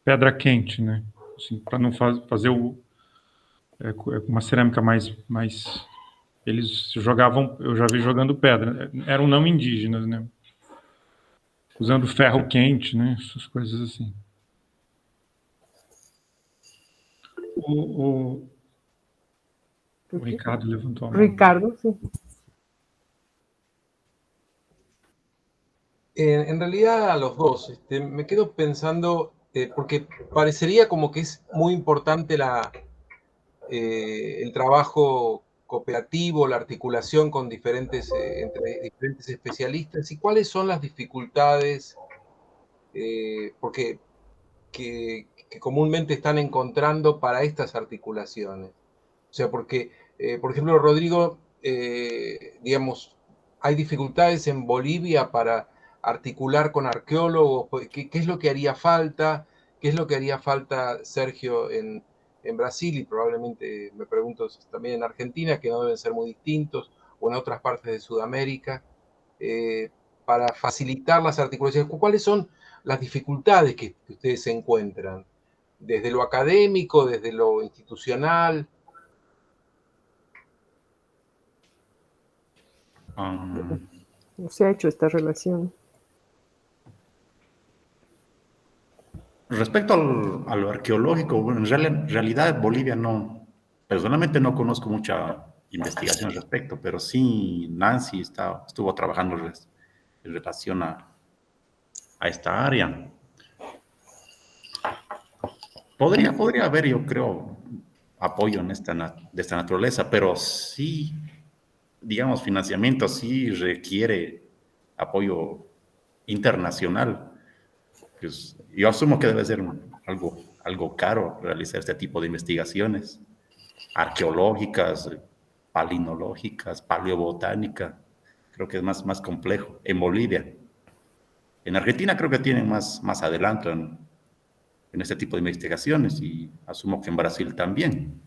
pedra quente, né, assim, para não fazer uma cerâmica mais... Eles jogavam, eu já vi jogando pedra, eram não indígenas, né, usando ferro quente, né, essas coisas assim. O Ricardo levantou a mão. Ricardo, sí. En realidad a los dos, me quedo pensando, porque parecería como que es muy importante el trabajo cooperativo, la articulación con entre diferentes especialistas, y cuáles son las dificultades porque que comúnmente están encontrando para estas articulaciones. O sea, porque, por ejemplo, Rodrigo, digamos, hay dificultades en Bolivia para articular con arqueólogos. ¿Qué es lo que haría falta? ¿Qué es lo que haría falta, Sergio, en Brasil? Y probablemente, me pregunto, también en Argentina, que no deben ser muy distintos, o en otras partes de Sudamérica, para facilitar las articulaciones. ¿Cuáles son las dificultades que ustedes se encuentran? Desde lo académico, desde lo institucional. No se ha hecho esta relación. Respecto a lo arqueológico, bueno, en realidad Bolivia no, personalmente no conozco mucha investigación al respecto, pero sí Nancy estuvo trabajando en relación a esta área. Podría haber, yo creo, apoyo de esta naturaleza, pero sí, digamos, financiamiento sí requiere apoyo internacional. Pues, yo asumo que debe ser algo caro realizar este tipo de investigaciones arqueológicas, palinológicas, paleobotánicas. Creo que es más complejo en Bolivia. En Argentina creo que tienen más adelanto en este tipo de investigaciones, y asumo que en Brasil también,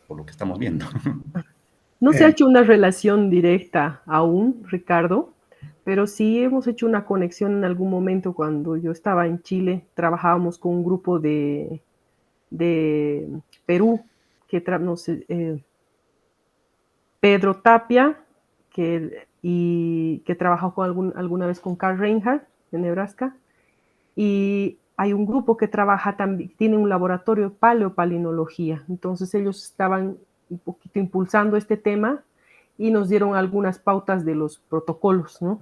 por lo que estamos viendo. No se ha hecho una relación directa aún, Ricardo, pero sí hemos hecho una conexión en algún momento. Cuando yo estaba en Chile, trabajábamos con un grupo de Perú, Pedro Tapia, que trabajó alguna vez con Karl Reinhardt de Nebraska, y hay un grupo que trabaja también, tiene un laboratorio de paleopalinología. Entonces ellos estaban un poquito impulsando este tema y nos dieron algunas pautas de los protocolos, ¿no?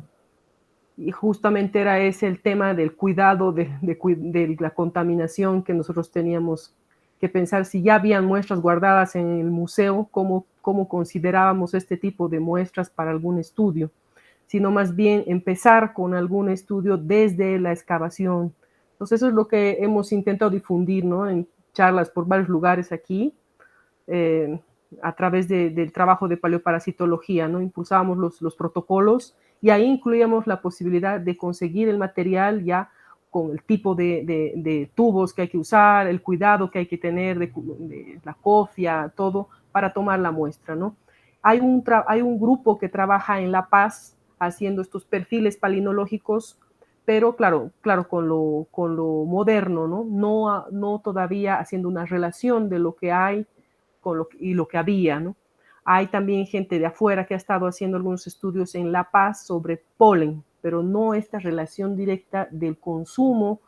Y justamente era ese el tema del cuidado de la contaminación, que nosotros teníamos que pensar si ya habían muestras guardadas en el museo, cómo considerábamos este tipo de muestras para algún estudio, sino más bien empezar con algún estudio desde la excavación. Entonces eso es lo que hemos intentado difundir, ¿no? En charlas por varios lugares aquí, a través del trabajo de paleoparasitología, ¿no? Impulsábamos los protocolos, y ahí incluíamos la posibilidad de conseguir el material ya con el tipo de tubos que hay que usar, el cuidado que hay que tener de la cofia, todo, para tomar la muestra, ¿no? Hay un grupo que trabaja en La Paz haciendo estos perfiles palinológicos, pero claro, con lo moderno, ¿no? No todavía haciendo una relación de lo que hay y lo que había, ¿no? Hay también gente de afuera que ha estado haciendo algunos estudios en La Paz sobre polen, pero no esta relación directa del consumo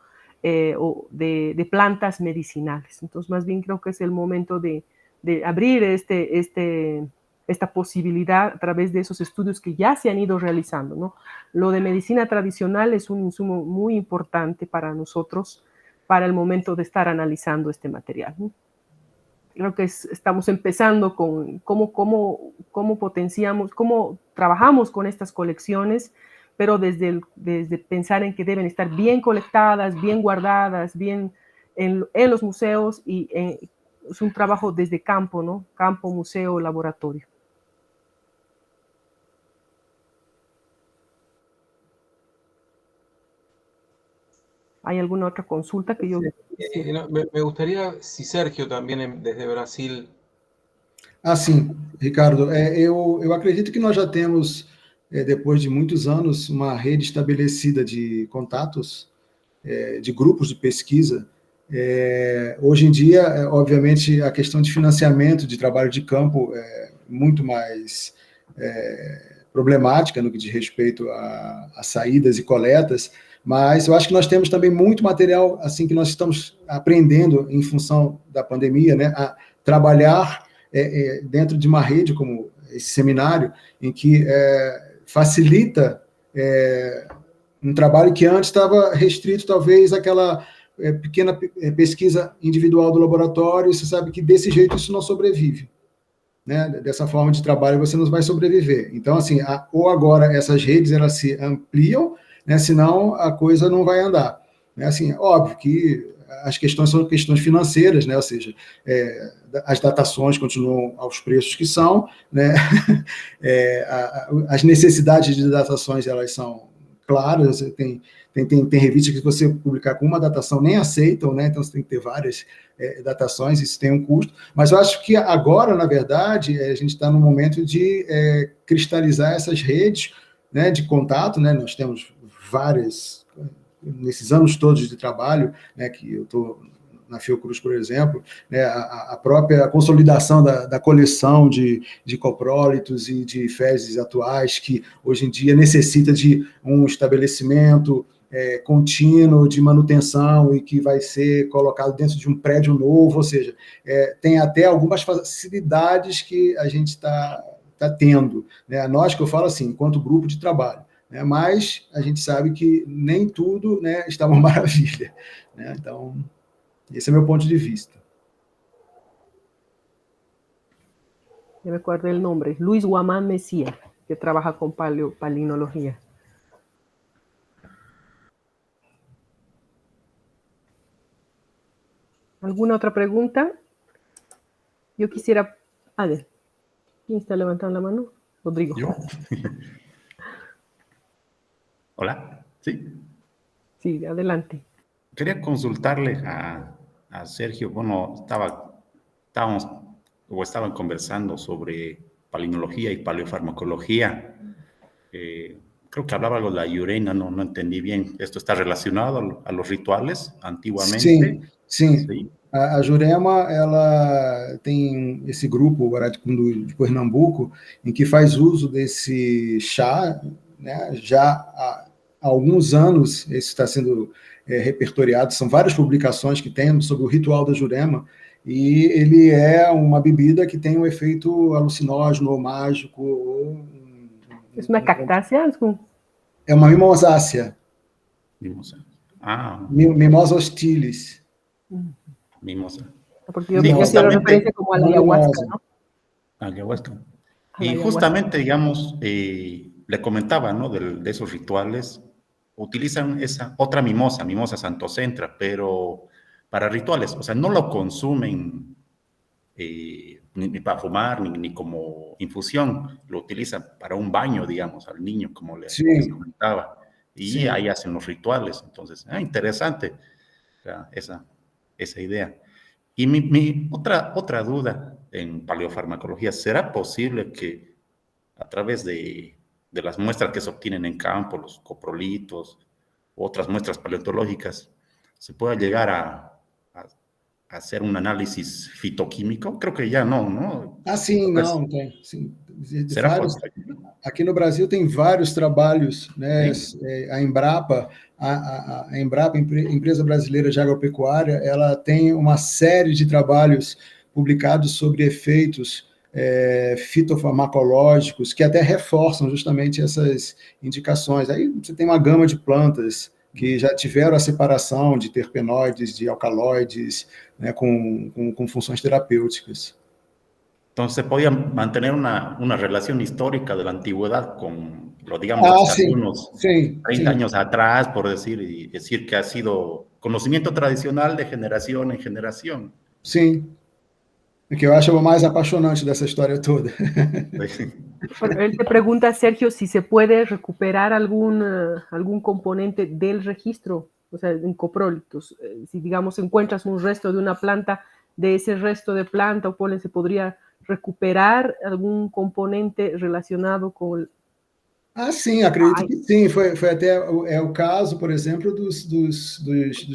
o de plantas medicinales. Entonces, más bien creo que es el momento de abrir esta posibilidad a través de esos estudios que ya se han ido realizando, ¿no? Lo de medicina tradicional es un insumo muy importante para nosotros para el momento de estar analizando este material, ¿no? Creo que estamos empezando con cómo potenciamos, cómo trabajamos con estas colecciones, pero desde pensar en que deben estar bien colectadas, bien guardadas, bien en los museos, y es un trabajo desde campo, ¿no? Campo, museo, laboratorio. ¿Hay alguna otra consulta que yo... Me gustaría, si Sergio también desde Brasil... Sim, Ricardo. Eu acredito que nós já temos depois de muitos anos, uma rede estabelecida de contatos, de grupos de pesquisa. Hoje em dia, obviamente, a questão de financiamento de trabalho de campo é muito mais problemática no que diz respeito a saídas e coletas, mas eu acho que nós temos também muito material assim que nós estamos aprendendo em função da pandemia, né, a trabalhar dentro de uma rede como esse seminário, em que facilita um trabalho que antes estava restrito talvez àquela pequena pesquisa individual do laboratório, e você sabe que desse jeito isso não sobrevive. Né? Dessa forma de trabalho você não vai sobreviver. Então, assim, ou agora essas redes elas se ampliam, né? Senão a coisa não vai andar. Né? Assim, óbvio que as questões são questões financeiras, né? Ou seja, as datações continuam aos preços que são, né? As necessidades de datações elas são claras. Tem revistas que você publicar com uma datação nem aceitam, né? Então você tem que ter várias datações, isso tem um custo, mas eu acho que agora, na verdade, a gente está no momento de cristalizar essas redes, né, de contato, né? Nós temos várias, nesses anos todos de trabalho, né, que eu estou na Fiocruz, por exemplo, né, a própria consolidação da coleção de coprólitos e de fezes atuais, que hoje em dia necessita de um estabelecimento contínuo de manutenção e que vai ser colocado dentro de um prédio novo, ou seja, tem até algumas facilidades que a gente está tendo. Né? Nós, que eu falo assim, enquanto grupo de trabalho, né? Mas a gente sabe que nem tudo, né, está uma maravilha. Né? Então, esse é meu ponto de vista. Eu me acuerdo el nombre, Luis Guamán Mesía, que trabaja con palinología. ¿Alguna otra pregunta? Yo quisiera... A ver, ¿quién está levantando la mano? Rodrigo. ¿Yo? Hola, ¿sí? Sí, adelante. Quería consultarle a Sergio, bueno, estaban conversando sobre palinología y paleofarmacología. Creo que hablaba algo de la iurena, no entendí bien. ¿Esto está relacionado a los rituales antiguamente? Sim. A Jurema, ela tem esse grupo, o Aracundo de Pernambuco, em que faz uso desse chá, né? Já há alguns anos, isso está sendo repertoriado, são várias publicações que tem sobre o ritual da Jurema, e ele é uma bebida que tem um efeito alucinógeno ou mágico. É uma cactácea? É uma mimosácea. Mimosa hostilis. Mimosa. Porque yo me hacía referencia como a la ayahuasca, ¿no? Ayahuasca. Y justamente, digamos, le comentaba, ¿no? De esos rituales, utilizan esa otra mimosa santocentra, pero para rituales, o sea, no lo consumen ni para fumar, ni como infusión, lo utilizan para un baño, digamos, al niño, como les comentaba, y ahí hacen los rituales. Entonces, interesante esa idea. Y mi otra duda en paleofarmacología, ¿será posible que a través de las muestras que se obtienen en campo, los coprolitos, otras muestras paleontológicas, se pueda llegar a hacer un análisis fitoquímico? Creo que ya no. Sim, não, tem. Sim. Aqui no Brasil tem vários trabalhos, né? A Embrapa, a Embrapa, Empresa Brasileira de Agropecuária, ela tem uma série de trabalhos publicados sobre efeitos fitofarmacológicos que até reforçam justamente essas indicações. Aí você tem uma gama de plantas que já tiveram a separação de terpenoides, de alcaloides, né, com funções terapêuticas. Então, se podía mantener una relación histórica de la antigüedad con, digamos, algunos 30 años atrás, por decir, y decir que ha sido conocimiento tradicional de generación en generación. Sim. O que eu acho o mais apaixonante dessa história toda. Bueno, él te pregunta, Sergio, si se puede recuperar algún componente del registro, o sea, en coprólitos. Si, digamos, encuentras un resto de una planta, de ese resto de planta o polen, ¿se podría recuperar algún componente relacionado con Ah, sim, acredito que sim. Foi até o caso, por exemplo, dos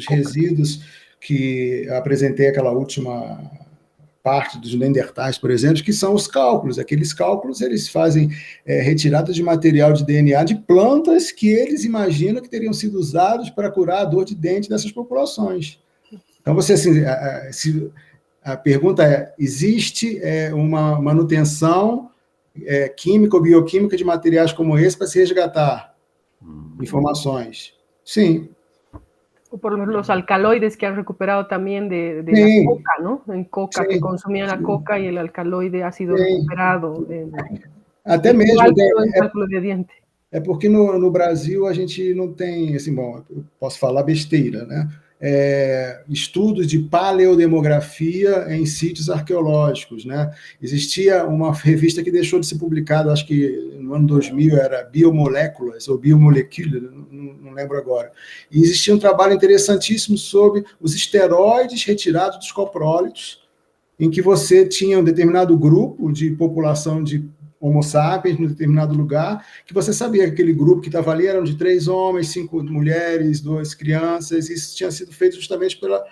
resíduos que eu apresentei aquela última parte dos Neandertais, por exemplo, que são os cálculos. Aqueles cálculos, eles fazem retirada de material de DNA de plantas que eles imaginam que teriam sido usados para curar a dor de dente dessas populações. Então, você, assim, a pergunta é, existe uma manutenção química ou bioquímica de materiais como esse para se resgatar informações? Sim. O por ejemplo, los alcaloides que han recuperado también de la Sí. coca, ¿no? En coca, Sí, que consumían la sí. coca y el alcaloide ha sido Sí. recuperado. Até mesmo. Igual que en cálculo de diente. É porque no Brasil a gente não tem, assim, bom, eu posso falar besteira, né? Estudos de paleodemografia em sítios arqueológicos, né? Existia uma revista que deixou de ser publicada, acho que no ano 2000 era Biomoléculas ou Biomolecule, não lembro agora. E existia um trabalho interessantíssimo sobre os esteroides retirados dos coprólitos, em que você tinha um determinado grupo de população de Homo sapiens, em um determinado lugar, que você sabia que aquele grupo que estava ali eram de 3 homens, 5 mulheres, 2 crianças, e isso tinha sido feito justamente pela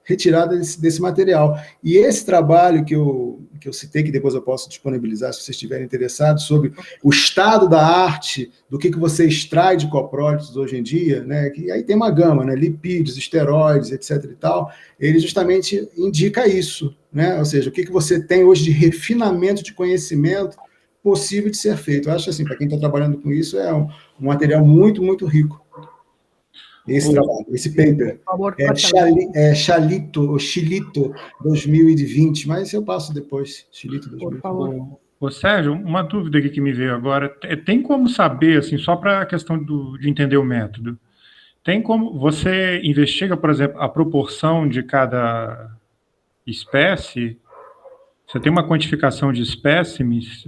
retirada desse material. E esse trabalho que eu citei, que depois eu posso disponibilizar, se vocês estiverem interessados, sobre o estado da arte, do que você extrai de coprólitos hoje em dia, né, que aí tem uma gama, né, lipídios, esteroides, etc. e tal, ele justamente indica isso, né, ou seja, o que você tem hoje de refinamento de conhecimento possível de ser feito. Eu acho assim, para quem está trabalhando com isso, é um material muito, muito rico. Esse trabalho, esse paper. Xilito 2020, mas eu passo depois. Xilito 2020. Ô, Sérgio, uma dúvida aqui que me veio agora. Tem como saber, assim, só para a questão de entender o método, tem como você investiga, por exemplo, a proporção de cada espécie? Você tem uma quantificação de espécimes?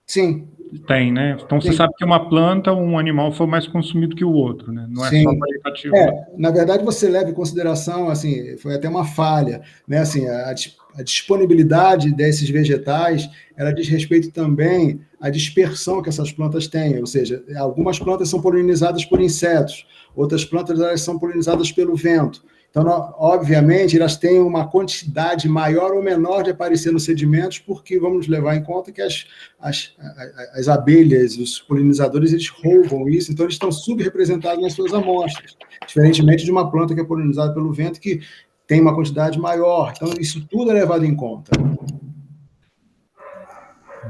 Sim. Tem, né? Então você sabe que uma planta ou um animal foi mais consumido que o outro, né? Não é só qualitativo. Na verdade, você leva em consideração, assim, foi até uma falha, né? Assim, a disponibilidade desses vegetais, ela diz respeito também à dispersão que essas plantas têm, ou seja, algumas plantas são polinizadas por insetos, outras plantas elas são polinizadas pelo vento. Então, obviamente, elas têm uma quantidade maior ou menor de aparecer nos sedimentos, porque vamos levar em conta que as abelhas, os polinizadores, eles roubam isso, então eles estão subrepresentados nas suas amostras, diferentemente de uma planta que é polinizada pelo vento, que tem uma quantidade maior. Então, isso tudo é levado em conta.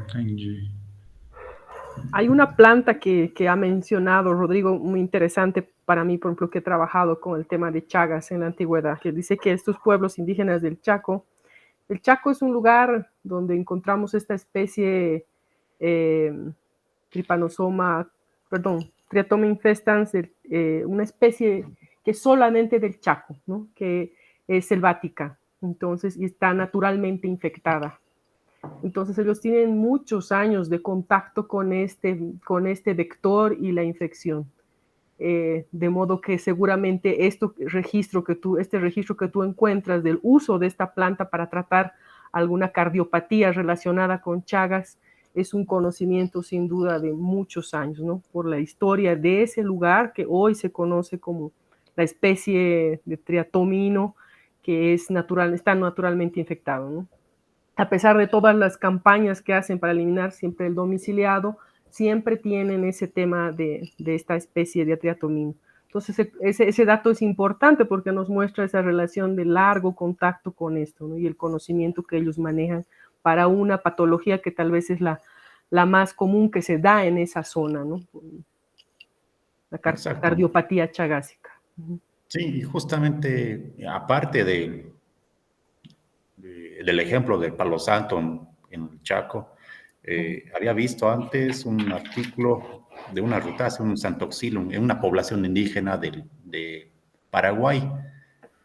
Entendi. Hay una planta que ha mencionado Rodrigo, muy interesante para mí, por ejemplo, que he trabajado con el tema de Chagas en la antigüedad, que dice que estos pueblos indígenas del Chaco, el Chaco es un lugar donde encontramos esta especie Triatoma infestans, una especie que es solamente del Chaco, ¿no? Que es selvática, entonces, y está naturalmente infectada. Entonces ellos tienen muchos años de contacto con este vector y la infección. De modo que seguramente este registro que tú encuentras del uso de esta planta para tratar alguna cardiopatía relacionada con Chagas es un conocimiento sin duda de muchos años, ¿no? Por la historia de ese lugar que hoy se conoce como la especie de triatomino que está naturalmente infectado, ¿no? A pesar de todas las campañas que hacen para eliminar siempre el domiciliado, siempre tienen ese tema de esta especie de triatomino. Entonces, ese dato es importante porque nos muestra esa relación de largo contacto con esto, ¿no? Y el conocimiento que ellos manejan para una patología que tal vez es la más común que se da en esa zona, ¿no? La cardiopatía chagásica. Sí, y justamente, aparte del ejemplo de Palo Santo en el Chaco, había visto antes un artículo de una rutácea, un Santoxylum, en una población indígena de Paraguay,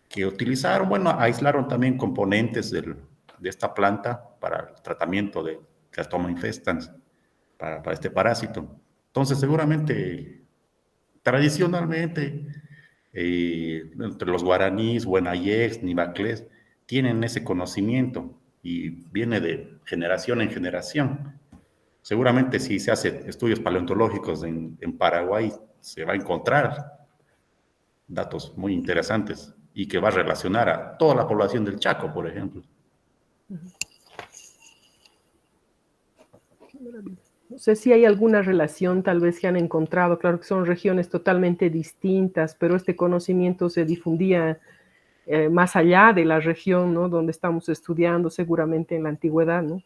que utilizaron, aislaron también componentes de esta planta para el tratamiento de Triatoma infestans, para este parásito. Entonces, seguramente, tradicionalmente, entre los guaraníes, huenayecs, nivaclés, tienen ese conocimiento y viene de generación en generación. Seguramente si se hace estudios paleontológicos en Paraguay, se va a encontrar datos muy interesantes y que va a relacionar a toda la población del Chaco, por ejemplo. No sé si hay alguna relación tal vez que han encontrado, claro que son regiones totalmente distintas, pero este conocimiento se difundía más allá de la región, ¿no?, donde estamos estudiando, seguramente en la antigüedad, ¿no?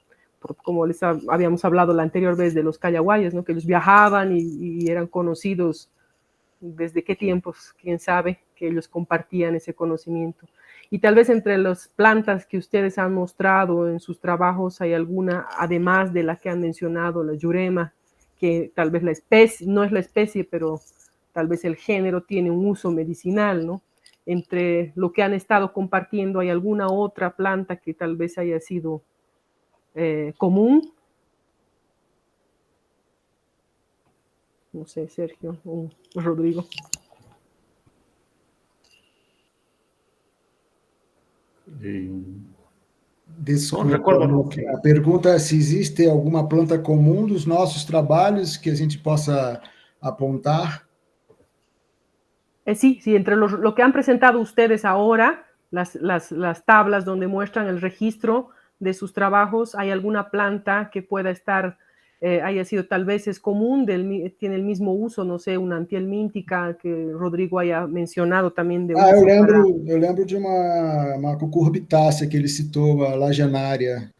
Como les habíamos hablado la anterior vez de los callahuayas, ¿no?, que ellos viajaban y eran conocidos desde qué tiempos, quién sabe, que ellos compartían ese conocimiento. Y tal vez entre las plantas que ustedes han mostrado en sus trabajos hay alguna, además de la que han mencionado, la yurema, que tal vez la especie, no es la especie, pero tal vez el género tiene un uso medicinal, ¿no? Entre lo que han estado compartiendo, ¿hay alguna otra planta que tal vez haya sido común? No sé, Sergio o Rodrigo. Desculpa, recuerdo que... a pergunta é se existe alguma planta comum dos nossos trabalhos que a gente possa apontar. Sí, entre lo que han presentado ustedes ahora, las tablas donde muestran el registro de sus trabajos, ¿hay alguna planta que pueda estar, haya sido tal vez es común, tiene el mismo uso, no sé, una antihelmíntica que Rodrigo haya mencionado también de uso? Eu lembro de uma cucurbitácea que ele citou, a lagenaria.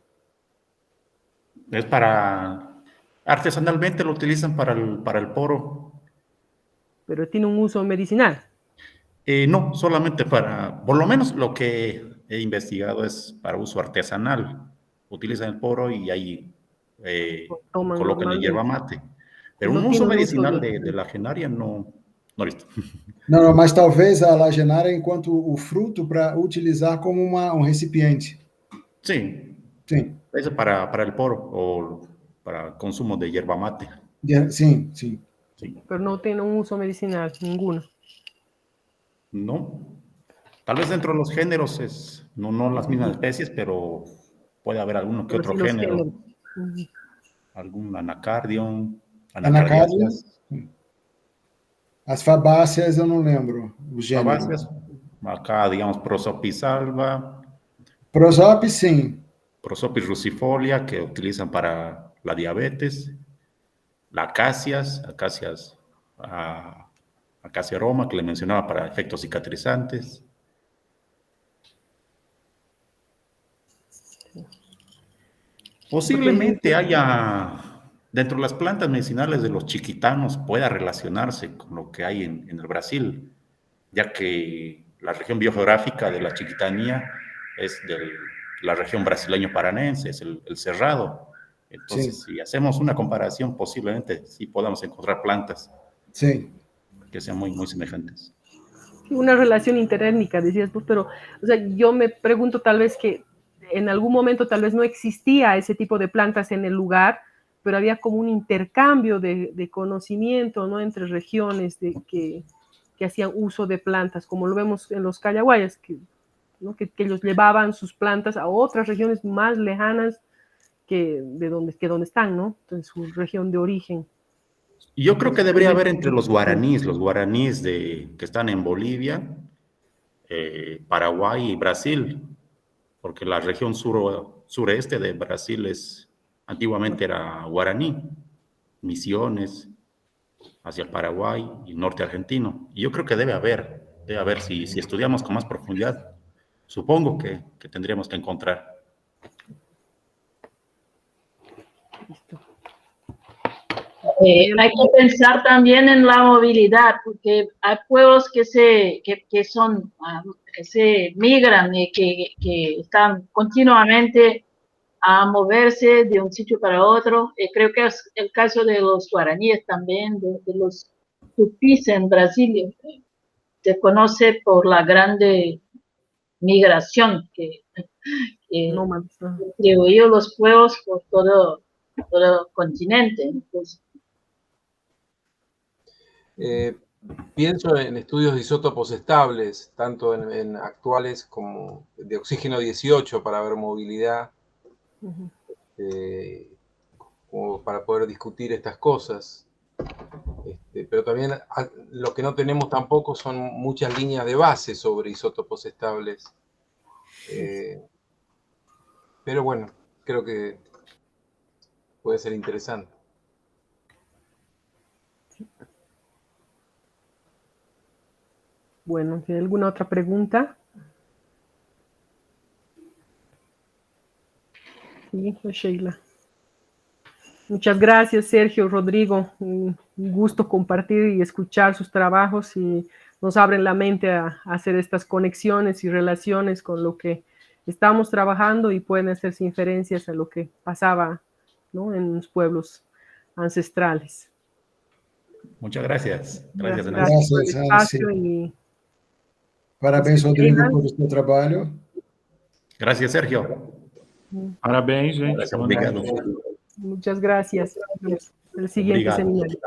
Es artesanalmente lo utilizan para el poro. Pero tiene un uso medicinal. No, solamente por lo menos lo que he investigado es para uso artesanal. Utilizan el poro y ahí colocan el yerba mate. Pero no un uso tiene medicinal de la genaria no he visto. Não, mas talvez a lagenaria enquanto o fruto para utilizar como recipiente. Sí. Sim. Eso para el poro o para consumo de yerba mate. Sim, sim. Sí. Pero no tiene un uso medicinal, ninguno. No. Tal vez dentro de los géneros no las mismas especies, pero puede haber alguno que Pero otro sí los género. géneros. Algún anacardium, Anacardium. anacardiáceas. As fabáceas eu não lembro o gênero. Fabáceas. Acá, digamos, Prosopis alba. Prosopis, sim. Prosopis rucifolia, que utilizan para la diabetes. La acacias, Acacia aroma, que le mencionaba para efectos cicatrizantes. Posiblemente haya, dentro de las plantas medicinales de los chiquitanos, pueda relacionarse con lo que hay en el Brasil, ya que la región biogeográfica de la chiquitanía es de la región brasileño-paranense, es el Cerrado. Entonces, sí, si hacemos una comparación, posiblemente sí podamos encontrar plantas que sean muy, muy semejantes. Una relación interétnica, decías tú, pero o sea, yo me pregunto tal vez que en algún momento tal vez no existía ese tipo de plantas en el lugar, pero había como un intercambio de conocimiento, ¿no?, entre regiones que hacían uso de plantas, como lo vemos en los callahuayas, ¿no?, que ellos llevaban sus plantas a otras regiones más lejanas que donde están, ¿no?, en su región de origen. Y yo creo que debería haber entre los guaraníes que están en Bolivia, Paraguay y Brasil, porque la región sureste de Brasil antiguamente era guaraní, Misiones, hacia el Paraguay y el norte argentino. Y yo creo que debe haber si estudiamos con más profundidad, supongo que tendríamos que encontrar. Hay que pensar también en la movilidad, porque hay pueblos que se migran y que están continuamente a moverse de un sitio para otro. Creo que es el caso de los guaraníes también, de los tupís en Brasil. Se conoce por la grande migración que distribuyó los pueblos por todo el continente. Entonces, pienso en estudios de isótopos estables, tanto en actuales como de oxígeno 18 para ver movilidad. como para poder discutir estas cosas. Pero también lo que no tenemos tampoco son muchas líneas de base sobre isótopos estables. Pero bueno, creo que puede ser interesante. Bueno, ¿hay alguna otra pregunta? Sí, Sheila. Muchas gracias, Sergio, Rodrigo. Un gusto compartir y escuchar sus trabajos y nos abren la mente a hacer estas conexiones y relaciones con lo que estamos trabajando y pueden hacerse inferencias a lo que pasaba, ¿no?, en los pueblos ancestrales. Muchas gracias. Gracias, Gracias por el Gracias, espacio Nancy. y Parabéns, Rodrigo, pelo seu trabalho. Gracias, Sergio. Parabéns, gente. Gracias, Boa noite. obrigado. muchas gracias. El siguiente Obrigado. seminario.